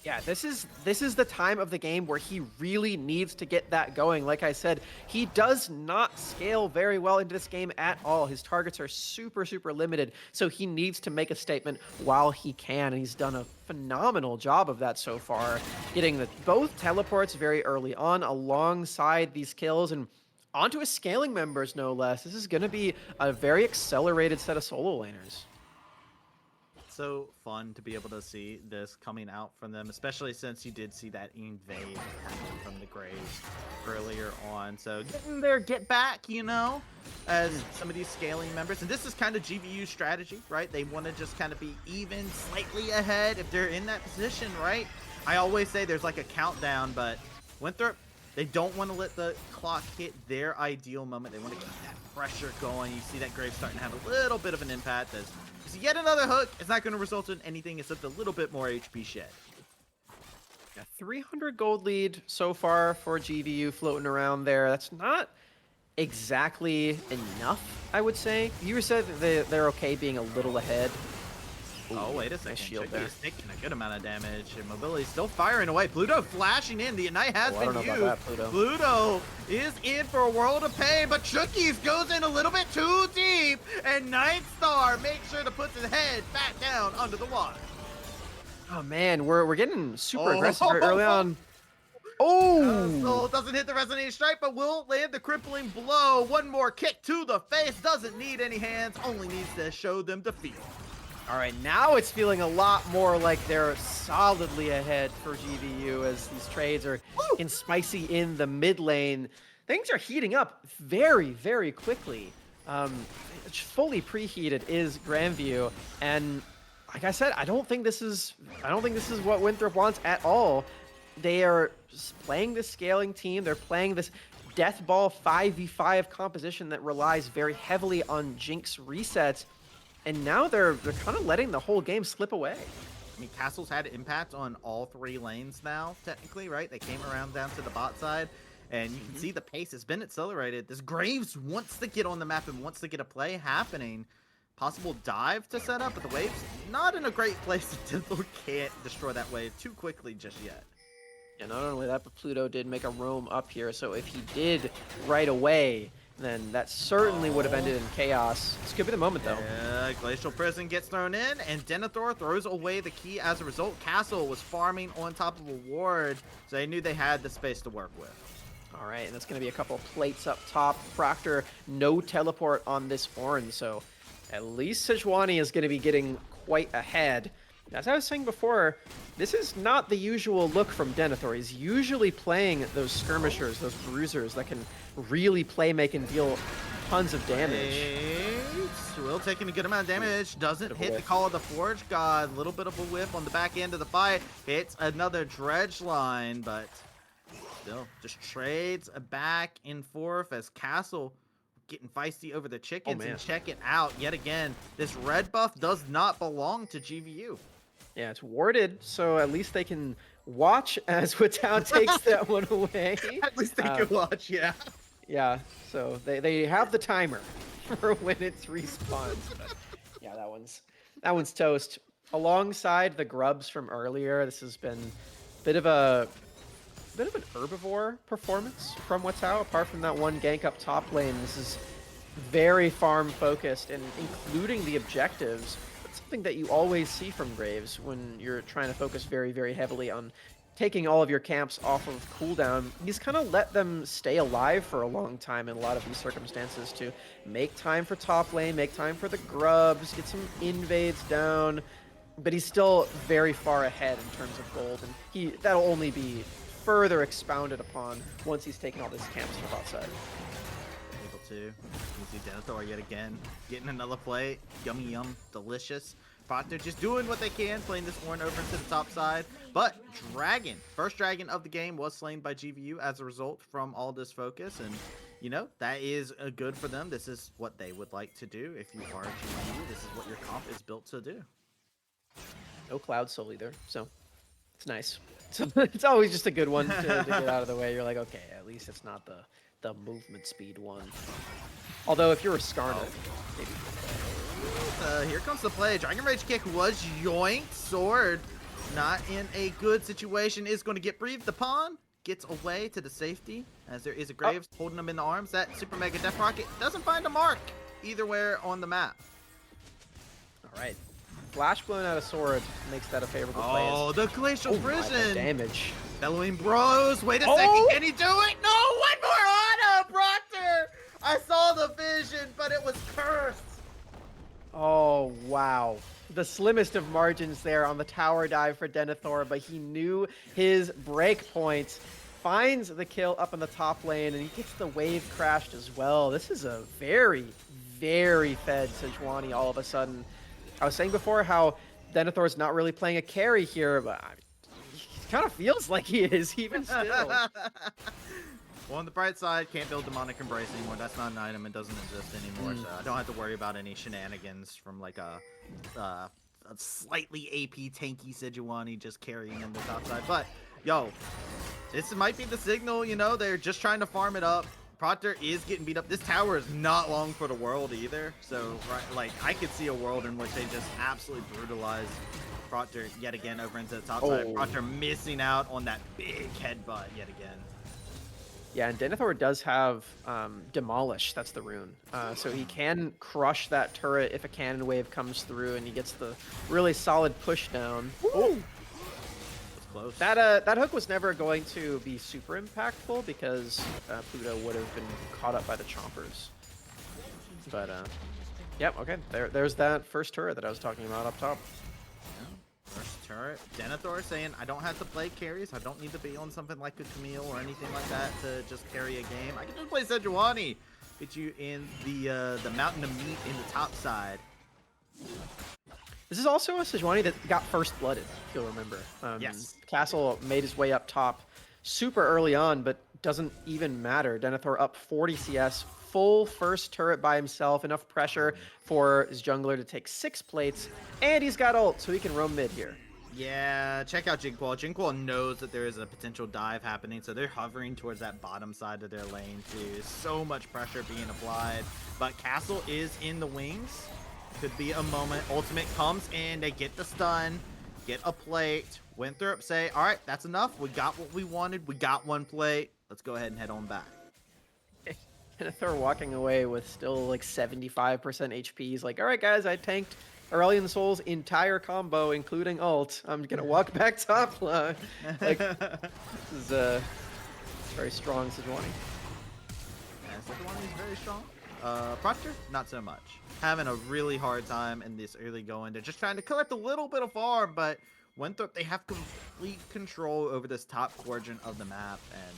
Yeah, this is the time of the game where he really needs to get that going. Like I said, he does not scale very well into this game at all. His targets are super, super limited, so he needs to make a statement while he can, and he's done a phenomenal job of that so far, getting both teleports very early on alongside these kills and onto his scaling members, no less. This is going to be a very accelerated set of solo laners. So fun to be able to see this coming out from them, especially since you did see that invade happen from the Graves earlier on. So getting their get back, as some of these scaling members. And this is kind of GVU's strategy, right? They want to just kind of be even slightly ahead if they're in that position, right? I always say there's like a countdown, but Winthrop, they don't want to let the clock hit their ideal moment. They want to keep that pressure going. You see that Graves starting to have a little bit of an impact as yet another hook. It's not going to result in anything except a little bit more HP shed. Yeah, 300 gold lead so far for GVU floating around there. That's not exactly enough, I would say. You said that they're okay being a little ahead. Oh, wait a second. Nice shield Chucky there. is taking a good amount of damage, and Mobility's still firing away. Pluto flashing in. The Ignite has I don't been know used. about that, Pluto. Pluto is in for a world of pain, but Chucky's goes in a little bit too deep, and Nightstar makes sure to put his head back down under the water. Oh man, we're getting super aggressive very early on. Oh! Soul doesn't hit the resonating strike, but will land the crippling blow. One more kick to the face. Doesn't need any hands, only needs to show them defeat. All right, now it's feeling a lot more like they're solidly ahead for GVU as these trades are in spicy in the mid lane. Things are heating up very, very quickly. Fully preheated is Grandview, and like I said, I don't think this is what Winthrop wants at all. They are playing this scaling team. They're playing this death ball 5v5 composition that relies very heavily on Jinx resets. And now they're kind of letting the whole game slip away. I mean, Castle's had impact on all 3 lanes now, technically, right? They came around down to the bot side, and you can see the pace has been accelerated. This Graves wants to get on the map and wants to get a play happening. Possible dive to set up, but the wave's not in a great place. Denthor can't destroy that wave too quickly just yet. Yeah, not only that, but Pluto did make a roam up here, so if he did right away, then that certainly would have ended in chaos. This could be the moment, though. Yeah, Glacial Prison gets thrown in, and Denethor throws away the key as a result. Castle was farming on top of a ward, so they knew they had the space to work with. All right, and that's going to be a couple plates up top. Proctor, no teleport on this Ornn, so at least Sejuani is going to be getting quite ahead. As I was saying before, this is not the usual look from Denethor. He's usually playing those skirmishers, those bruisers that can really play, make, and deal tons of damage. Will taking a good amount of damage. Doesn't hit the Call of the Forge God. A little bit of a whiff on the back end of the fight. Hits another dredge line, but still just trades back and forth as Castle getting feisty over the chickens. And check it out yet again. This red buff does not belong to GVU. Yeah, it's warded, so at least they can watch as Witow takes that one away. At least they can watch, yeah. Yeah, so they have the timer for when it respawns. But yeah, that one's toast. Alongside the grubs from earlier, this has been a bit of an herbivore performance from Witow. Apart from that one gank up top lane, this is very farm focused, and including the objectives. Something that you always see from Graves when you're trying to focus very, very heavily on taking all of your camps off of cooldown. He's kind of let them stay alive for a long time in a lot of these circumstances to make time for top lane, make time for the grubs, get some invades down, but he's still very far ahead in terms of gold, and that'll only be further expounded upon once he's taken all his camps from outside. Too. You see Denethor yet again getting another play. Yummy yum, delicious. Proctor just doing what they can, playing this Ornn over to the top side. But Dragon, first Dragon of the game, was slain by GVU as a result from all this focus, and you know that is good for them. This is what they would like to do. If you are GVU, this is what your comp is built to do. No Cloud Soul either, so it's nice. So it's always just a good one to get out of the way. You're like, okay, at least it's not the movement speed one. Although if you're a Skarner, maybe. Here comes the play. Dragon Rage kick was yoinked. Sword not in a good situation. Is going to get breathed upon. Gets away to the safety as there is a Graves holding him in the arms. That Super Mega Death Rocket doesn't find a mark either where on the map. All right. Flash blown out of Sword makes that a favorable play. Oh, the Glacial Prison. Damage. Bellowing Bros. Wait a second. Can he do it? No, one more auto, Proctor. I saw the vision, but it was cursed. Oh, wow. The slimmest of margins there on the tower dive for Denethor, but he knew his break points. Finds the kill up in the top lane, and he gets the wave crashed as well. This is a very, very fed Sejuani all of a sudden. I was saying before how Denethor's not really playing a carry here, but he kind of feels like he is, even still. Well, on the bright side, can't build Demonic Embrace anymore. That's not an item. It doesn't exist anymore, so I don't have to worry about any shenanigans from like a slightly AP tanky Sejuani just carrying in the top side. But, yo, this might be the signal, you know, they're just trying to farm it up. Proctor is getting beat up. This tower is not long for the world either. So, right, like, I could see a world in which they just absolutely brutalize Proctor yet again over into the top side. Proctor missing out on that big headbutt yet again. Yeah, and Denethor does have Demolish, that's the rune. So he can crush that turret if a cannon wave comes through and he gets the really solid push down. Ooh. Close. That hook was never going to be super impactful because Pluto would have been caught up by the chompers. But Yep, okay. There's that first turret that I was talking about up top. Yeah. First turret. Denethor saying, I don't have to play carries. I don't need to be on something like a Camille or anything like that to just carry a game. I can just play Sejuani. Get you in the mountain of meat in the top side. This is also a Sejuani that got first blooded, if you'll remember. Yes. Castle made his way up top super early on, but doesn't even matter. Denethor up 40 CS, full first turret by himself, enough pressure for his jungler to take 6 plates, and he's got ult, so he can roam mid here. Yeah, check out Jinquil. Jinquil knows that there is a potential dive happening, so they're hovering towards that bottom side of their lane too. So much pressure being applied, but Castle is in the wings. Could be a moment. Ultimate comes in, they get the stun, get a plate. Winthrop say, all right, that's enough. We got what we wanted. We got 1 plate. Let's go ahead and head on back. Denethor walking away with still like 75% HP. He's like, all right, guys, I tanked Aurelion Sol's entire combo, including ult. I'm going to walk back top line. Like, this is very strong Sejuani. Yeah, Sejuani is very strong. Proctor, not so much. Having a really hard time in this early going. They're just trying to collect a little bit of farm, but Winthrop, they have complete control over this top quadrant of the map. And,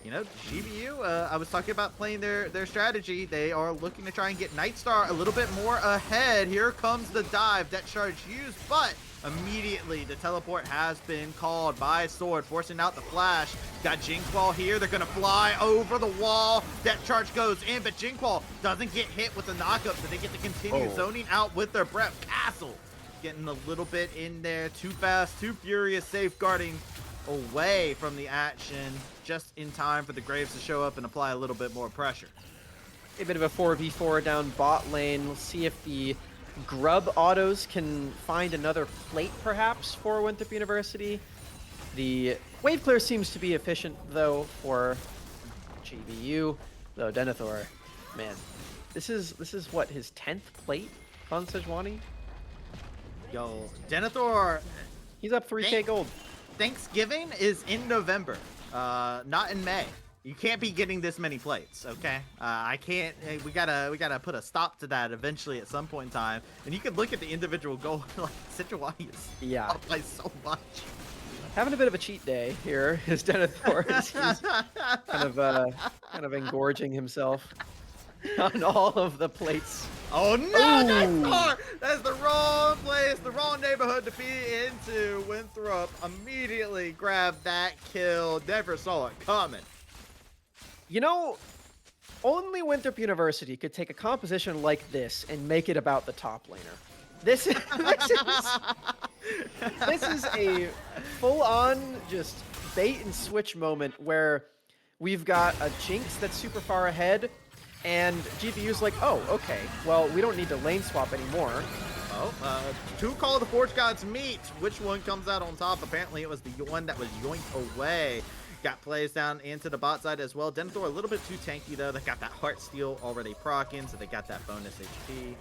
you know, GBU, I was talking about playing their strategy. They are looking to try and get Nightstar a little bit more ahead. Here comes the dive. That charge used, but immediately the teleport has been called by Sword, forcing out the flash. Got Jinquil here. They're going to fly over the wall. That charge goes in, but Jinquil doesn't get hit with the knockup, so they get to continue zoning out with their breath. Castle getting a little bit in there. Too fast, too furious, safeguarding away from the action just in time for the Graves to show up and apply a little bit more pressure. A bit of a 4v4 down bot lane. We'll see if the grub autos can find another plate perhaps for Winthrop University. The wave clear seems to be efficient though for GBU, though Denethor, man, this is what, his 10th plate on Sejuani? Yo, Denethor, He's up 3k gold. Thanksgiving is in November, not in May. You can't be getting this many plates, okay? I can't. We gotta put a stop to that eventually at some point in time. And you can look at the individual goal. Like Sejuani is up by so much. Having a bit of a cheat day here is Denethor. He's kind of engorging himself on all of the plates. Oh no, that's far! That's the wrong place, the wrong neighborhood to be into. Winthrop immediately grabbed that kill. Never saw it coming. You know, only Winthrop University could take a composition like this and make it about the top laner. This is a full-on just bait and switch moment where we've got a Jinx that's super far ahead, and GPU's like, oh, okay, well, we don't need to lane swap anymore. Oh, 2 Call of the Forge Gods meet. Which one comes out on top? Apparently, it was the one that was yoinked away. Got plays down into the bot side as well. Denethor a little bit too tanky, though. They got that Heart Steal already proccing, so they got that bonus HP.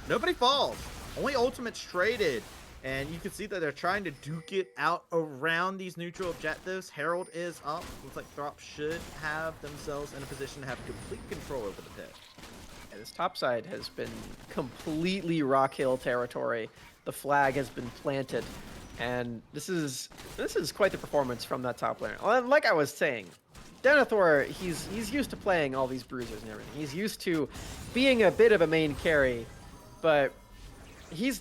Nobody falls. Only ultimates traded. And you can see that they're trying to duke it out around these neutral objectives. Herald is up. Looks like Throp should have themselves in a position to have complete control over the pit. Yeah, this top side has been completely Rock Hill territory. The flag has been planted. And this is quite the performance from that top laner. And like I was saying, Denethor, he's used to playing all these bruisers and everything. He's used to being a bit of a main carry, but he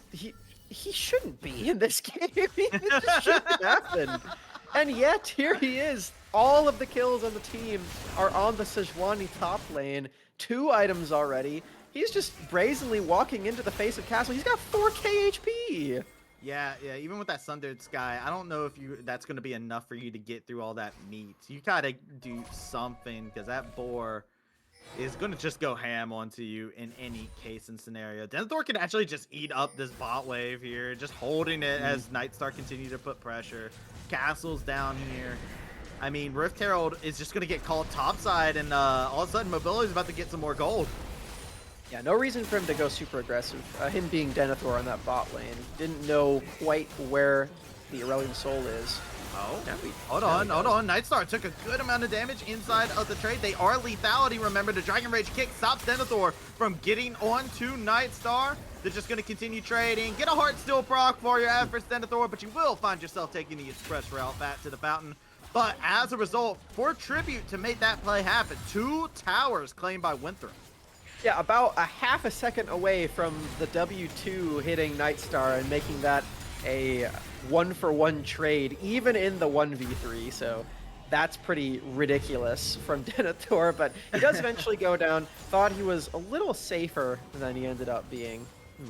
shouldn't be in this game. It just shouldn't happen. And yet here he is. All of the kills on the team are on the Sejuani top lane. 2 items already. He's just brazenly walking into the face of Castle. He's got 4k HP. Yeah, even with that Sundered Sky, I don't know if that's going to be enough for you to get through all that meat. You gotta do something, because that boar is going to just go ham onto you in any case and scenario. Denethor can actually just eat up this bot wave here, just holding it as Nightstar continues to put pressure. Castle's down here. I mean, Rift Herald is just going to get called topside, and all of a sudden Mobility's about to get some more gold. Yeah, no reason for him to go super aggressive. Him being Denethor on that bot lane, didn't know quite where the Aurelion Sol is. Oh, Now hold now he on, hold does. on. Nightstar took a good amount of damage inside of the trade. They are lethality. Remember, the Dragon Rage kick stops Denethor from getting onto Nightstar. They're just going to continue trading. Get a Heart Steel proc for your efforts, Denethor, but you will find yourself taking the express route back to the fountain. But as a result, for Tribute to make that play happen, 2 towers claimed by Winthrop. Yeah, about a half a second away from the W2 hitting Nightstar and making that a 1-for-1 trade, even in the 1v3. So that's pretty ridiculous from Denethor, but he does eventually go down. Thought he was a little safer than he ended up being.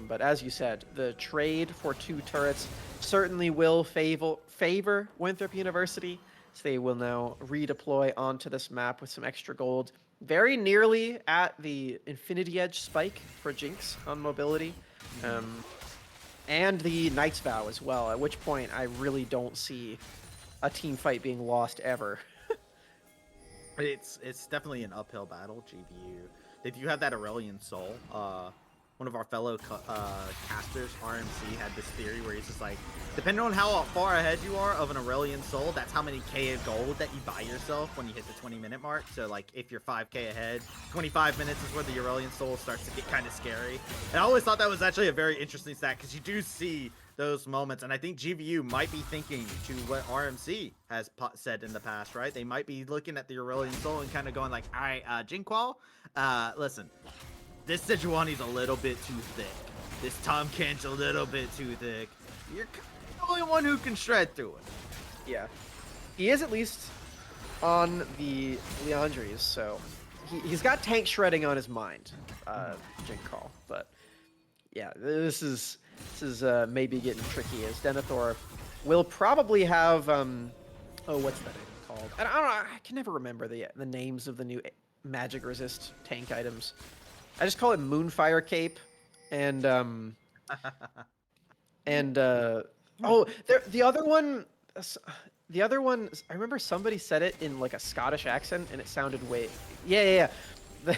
But as you said, the trade for 2 turrets certainly will favor Winthrop University. So they will now redeploy onto this map with some extra gold. Very nearly at the Infinity Edge spike for Jinx on mobility. And the Knight's Vow as well, at which point I really don't see a team fight being lost ever. It's definitely an uphill battle, GVU. They do have that Aurelian Soul. One of our fellow casters, RMC, had this theory where he's just like, depending on how far ahead you are of an Aurelian Soul, that's how many K of gold that you buy yourself when you hit the 20-minute mark. So like, if you're 5K ahead, 25 minutes is where the Aurelian Soul starts to get kind of scary. And I always thought that was actually a very interesting stat, because you do see those moments, and I think GVU might be thinking to what RMC has said in the past, right? They might be looking at the Aurelian Soul and kind of going like, all right, Jinqual, listen, this Sejuani's a little bit too thick. This Tom Kent's a little bit too thick. You're the only one who can shred through it. Yeah. He is at least on the Leandries, so he's got tank shredding on his mind, Jinkall. But yeah, this is maybe getting tricky, as Denethor will probably have oh, what's that called? I don't know. I can never remember the names of the new magic resist tank items. I just call it Moonfire Cape, and oh, the other one, I remember somebody said it in like a Scottish accent, and it sounded way, yeah. The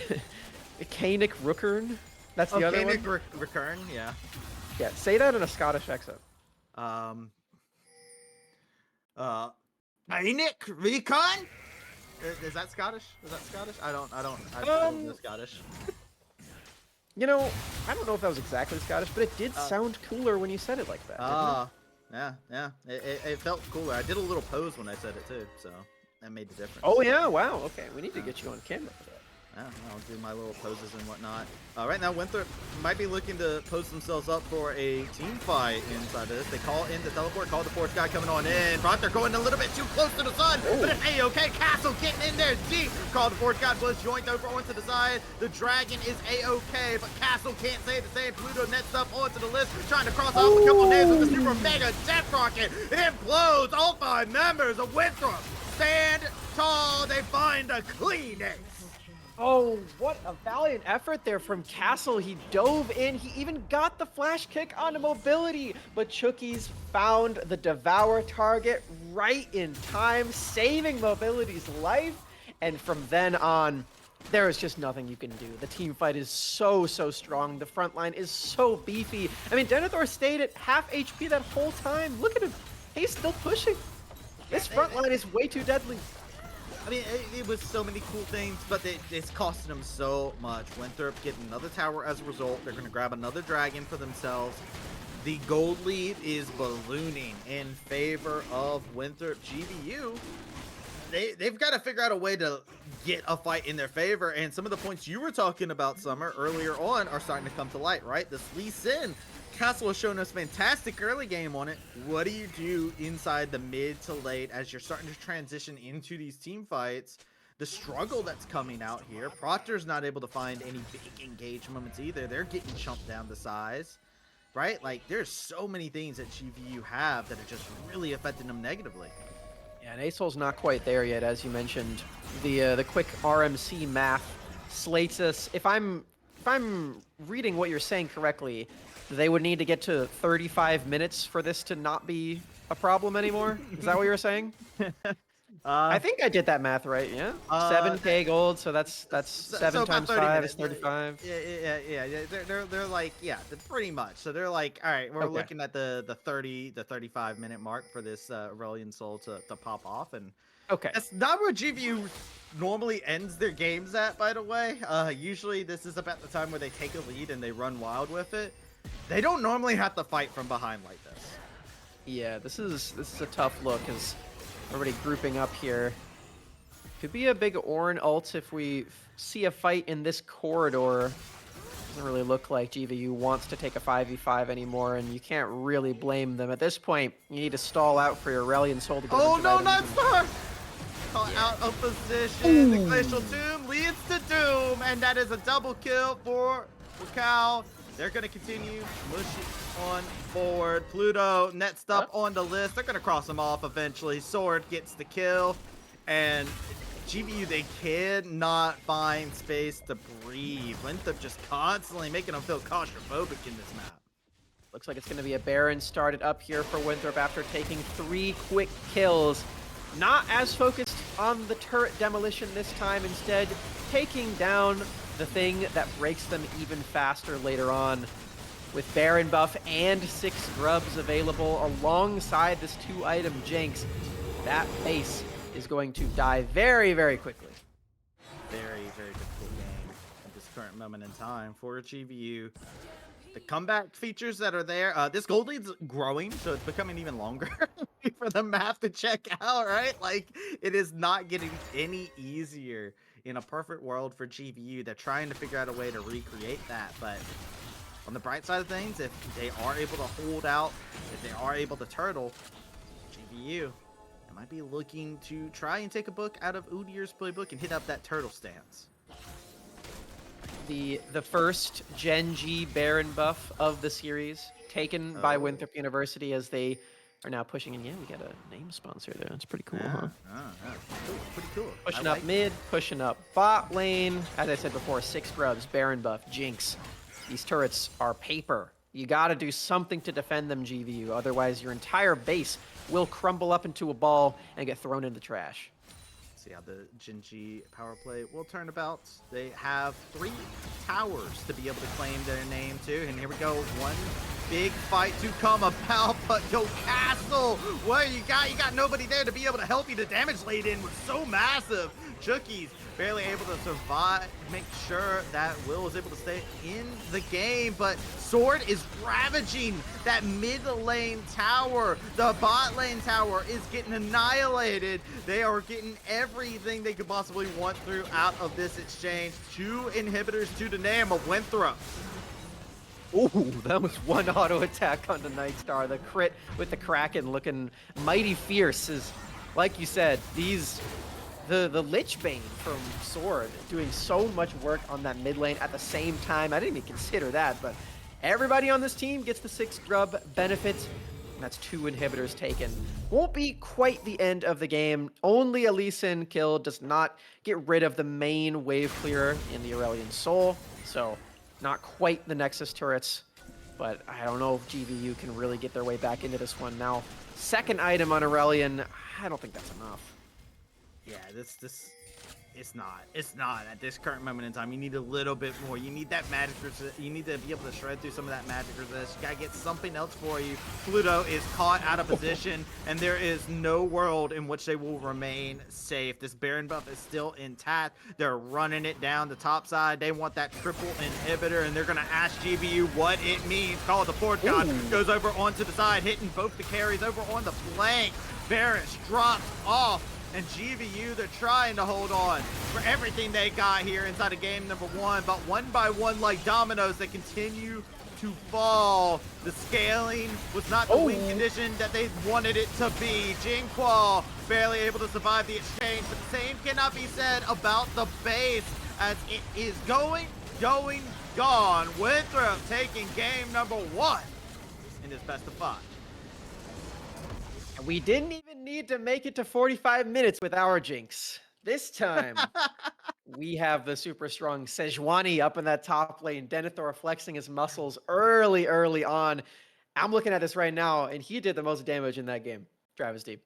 Cainic Rookern. That's the other one. Recurn, yeah. Yeah, say that in a Scottish accent. Nick Recon? Is that Scottish? Is that Scottish? I don't know Scottish. You know, I don't know if that was exactly Scottish, but it did sound cooler when you said it like that. Yeah. It felt cooler. I did a little pose when I said it too, so that made the difference. Oh yeah, wow. Okay, we need to get you on camera for that. Yeah, I'll do my little poses and whatnot. Right now, Winthrop might be looking to post themselves up for a team fight inside of this. They call in the teleport, call the Force Guy coming on in. Front, they're going a little bit too close to the sun, but it's A-OK. Castle getting in there deep. Call the Force God was joined over onto the side. The Dragon is A-OK, but Castle can't say the same. Pluto nets up onto the list, trying to cross off a couple names with the Super Mega Death Rocket. It implodes. All 5 members of Winthrop stand tall. They find a clean ace. Oh, what a valiant effort there from Castle. He dove in. He even got the flash kick onto mobility, but Chookies found the Devour target right in time, saving mobility's life. And from then on, there is just nothing you can do. The team fight is so strong. The front line is so beefy. I mean, Denethor stayed at half HP that whole time. Look at him. He's still pushing. This front line is way too deadly. I mean, it was so many cool things, but it's costing them so much. Winthrop getting another tower as a result. They're going to grab another dragon for themselves. The gold lead is ballooning in favor of Winthrop. GVU, they've got to figure out a way to get a fight in their favor. And some of the points you were talking about, Summer, earlier on are starting to come to light, right? This Lee Sin. Castle has shown us fantastic early game on it. What do you do inside the mid to late as you're starting to transition into these team fights? The struggle that's coming out here. Proctor's not able to find any big engage moments either. They're getting chumped down to size, right? Like, there's so many things that GVU have that are just really affecting them negatively. Yeah, and Asol's not quite there yet, as you mentioned. The quick RMC math slates us. If I'm reading what you're saying correctly, they would need to get to 35 minutes for this to not be a problem anymore. Is that what you were saying? I Uh, think I did that math right, yeah? that, 7K gold, so that's so 7 about times 30 5 is minutes. 35. Yeah. They're like, yeah, pretty much. So they're like, all right, we're Okay. looking at the 35-minute mark for this Aurelion Soul to pop off, and Okay. that's not where GVU normally ends their games at, by the way. Usually this is about the time where they take a lead and they run wild with it. They don't normally have to fight from behind like this. Yeah, this is a tough look as everybody grouping up here. Could be a big Ornn ult if we see a fight in this corridor. Doesn't really look like GVU wants to take a 5v5 anymore, and you can't really blame them. At this point, you need to stall out for your Aurelion Soul to get a Oh bunch of no, items. not And Star! Call yeah. out of position. The Glacial Ooh. Tomb leads to Doom, and that is a double kill for Cal. They're going to continue pushing on forward. Pluto next up Yep. on the list. They're going to cross him off eventually. Sword gets the kill, and GBU, they cannot find space to breathe. Winthrop just constantly making them feel claustrophobic in this map. Looks like it's going to be a Baron started up here for Winthrop after taking 3 quick kills. Not as focused on the turret demolition this time, instead taking down the thing that breaks them even faster later on. With Baron buff and 6 grubs available alongside this 2-item Jinx, that base is going to die very, very quickly. Very, very difficult game at this current moment in time for GVU. The comeback features that are there. This gold lead's growing, so it's becoming even longer for the map to check out, right? Like, it is not getting any easier in a perfect world for GVU. They're trying to figure out a way to recreate that, but on the bright side of things, if they are able to hold out, if they are able to turtle, GVU, I might be looking to try and take a book out of Udyr's playbook and hit up that turtle stance. The first Gen G Baron buff of the series, taken by Oh. Winthrop University as they are now pushing in. Yeah, we got a name sponsor there. That's pretty cool, huh? Yeah, cool, pretty cool. I Pushing up like mid, pushing up bot lane. As I said before, 6 grubs, Baron buff, Jinx. These turrets are paper. You got to do something to defend them, GVU. Otherwise, your entire base will crumble up into a ball and get thrown in the trash. See how the Genji power play will turn about. They have 3 towers to be able to claim their name too. And here we go. One big fight to come about, but Yo Castle, what you got? You got nobody there to be able to help you. The damage laid in was so massive. Chookies barely able to survive, make sure that Will is able to stay in the game, but Sword is ravaging that mid lane tower. The bot lane tower is getting annihilated. They are getting everything they could possibly want through out of this exchange. 2 inhibitors to the name of Winthrop. Ooh, that was one auto attack on the Nightstar. The crit with the Kraken looking mighty fierce is, like you said, the Lich Bane from Sword doing so much work on that mid lane at the same time. I didn't even consider that, but everybody on this team gets the 6 grub benefits, and that's 2 inhibitors taken. Won't be quite the end of the game. Only a Lee Sin kill does not get rid of the main wave clearer in the Aurelion Soul, so not quite the Nexus turrets, but I don't know if GVU can really get their way back into this one now. Second item on Aurelion, I don't think that's enough. Yeah, it's not at this current moment in time. You need a little bit more. You need that magic resist. You need to be able to shred through some of that magic resist. You gotta get something else for you. Pluto is caught out of position, and there is no world in which they will remain safe. This Baron buff is still intact. They're running it down the top side. They want that triple inhibitor, and they're gonna ask GBU what it means. Call it the Port God. Goes over onto the side, hitting both the carries over on the flank. Varus drops off. And GVU, they're trying to hold on for everything they got here inside of game number 1, but one by one, like dominoes, they continue to fall. The scaling was not the win condition that they wanted it to be. Jinqual barely able to survive the exchange, but the same cannot be said about the base as it is gone. Winthrop taking game number 1 in this best of 5. And we didn't even need to make it to 45 minutes with our Jinx. This time, we have the super strong Sejuani up in that top lane. Denethor flexing his muscles early on. I'm looking at this right now, and he did the most damage in that game. Travis Deep.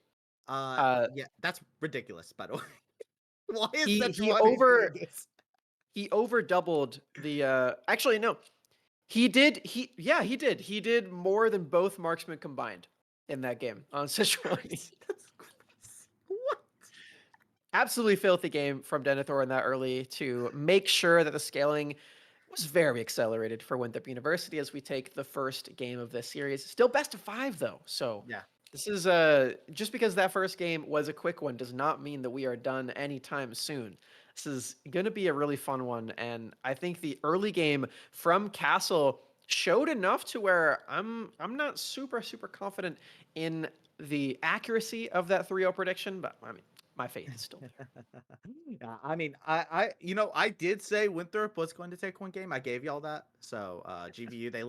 Uh, Yeah, that's ridiculous, by the way. Why is he Central he Honey doing over this? he over doubled the actually no. He did he did. He did more than both marksmen combined in that game on Sichuan. Crazy. That's crazy. What? Absolutely filthy game from Denethor in that early to make sure that the scaling was very accelerated for Winthrop University as we take the first game of this series. Still best of 5 though. So Yeah. this is just because that first game was a quick one does not mean that we are done anytime soon. This is going to be a really fun one, and I think the early game from Castle showed enough to where I'm not super confident in the accuracy of that 3-0 prediction, but I mean my faith is still there. Yeah, I mean, I did say Winthrop was going to take one game. I gave y'all that. So, GVU, they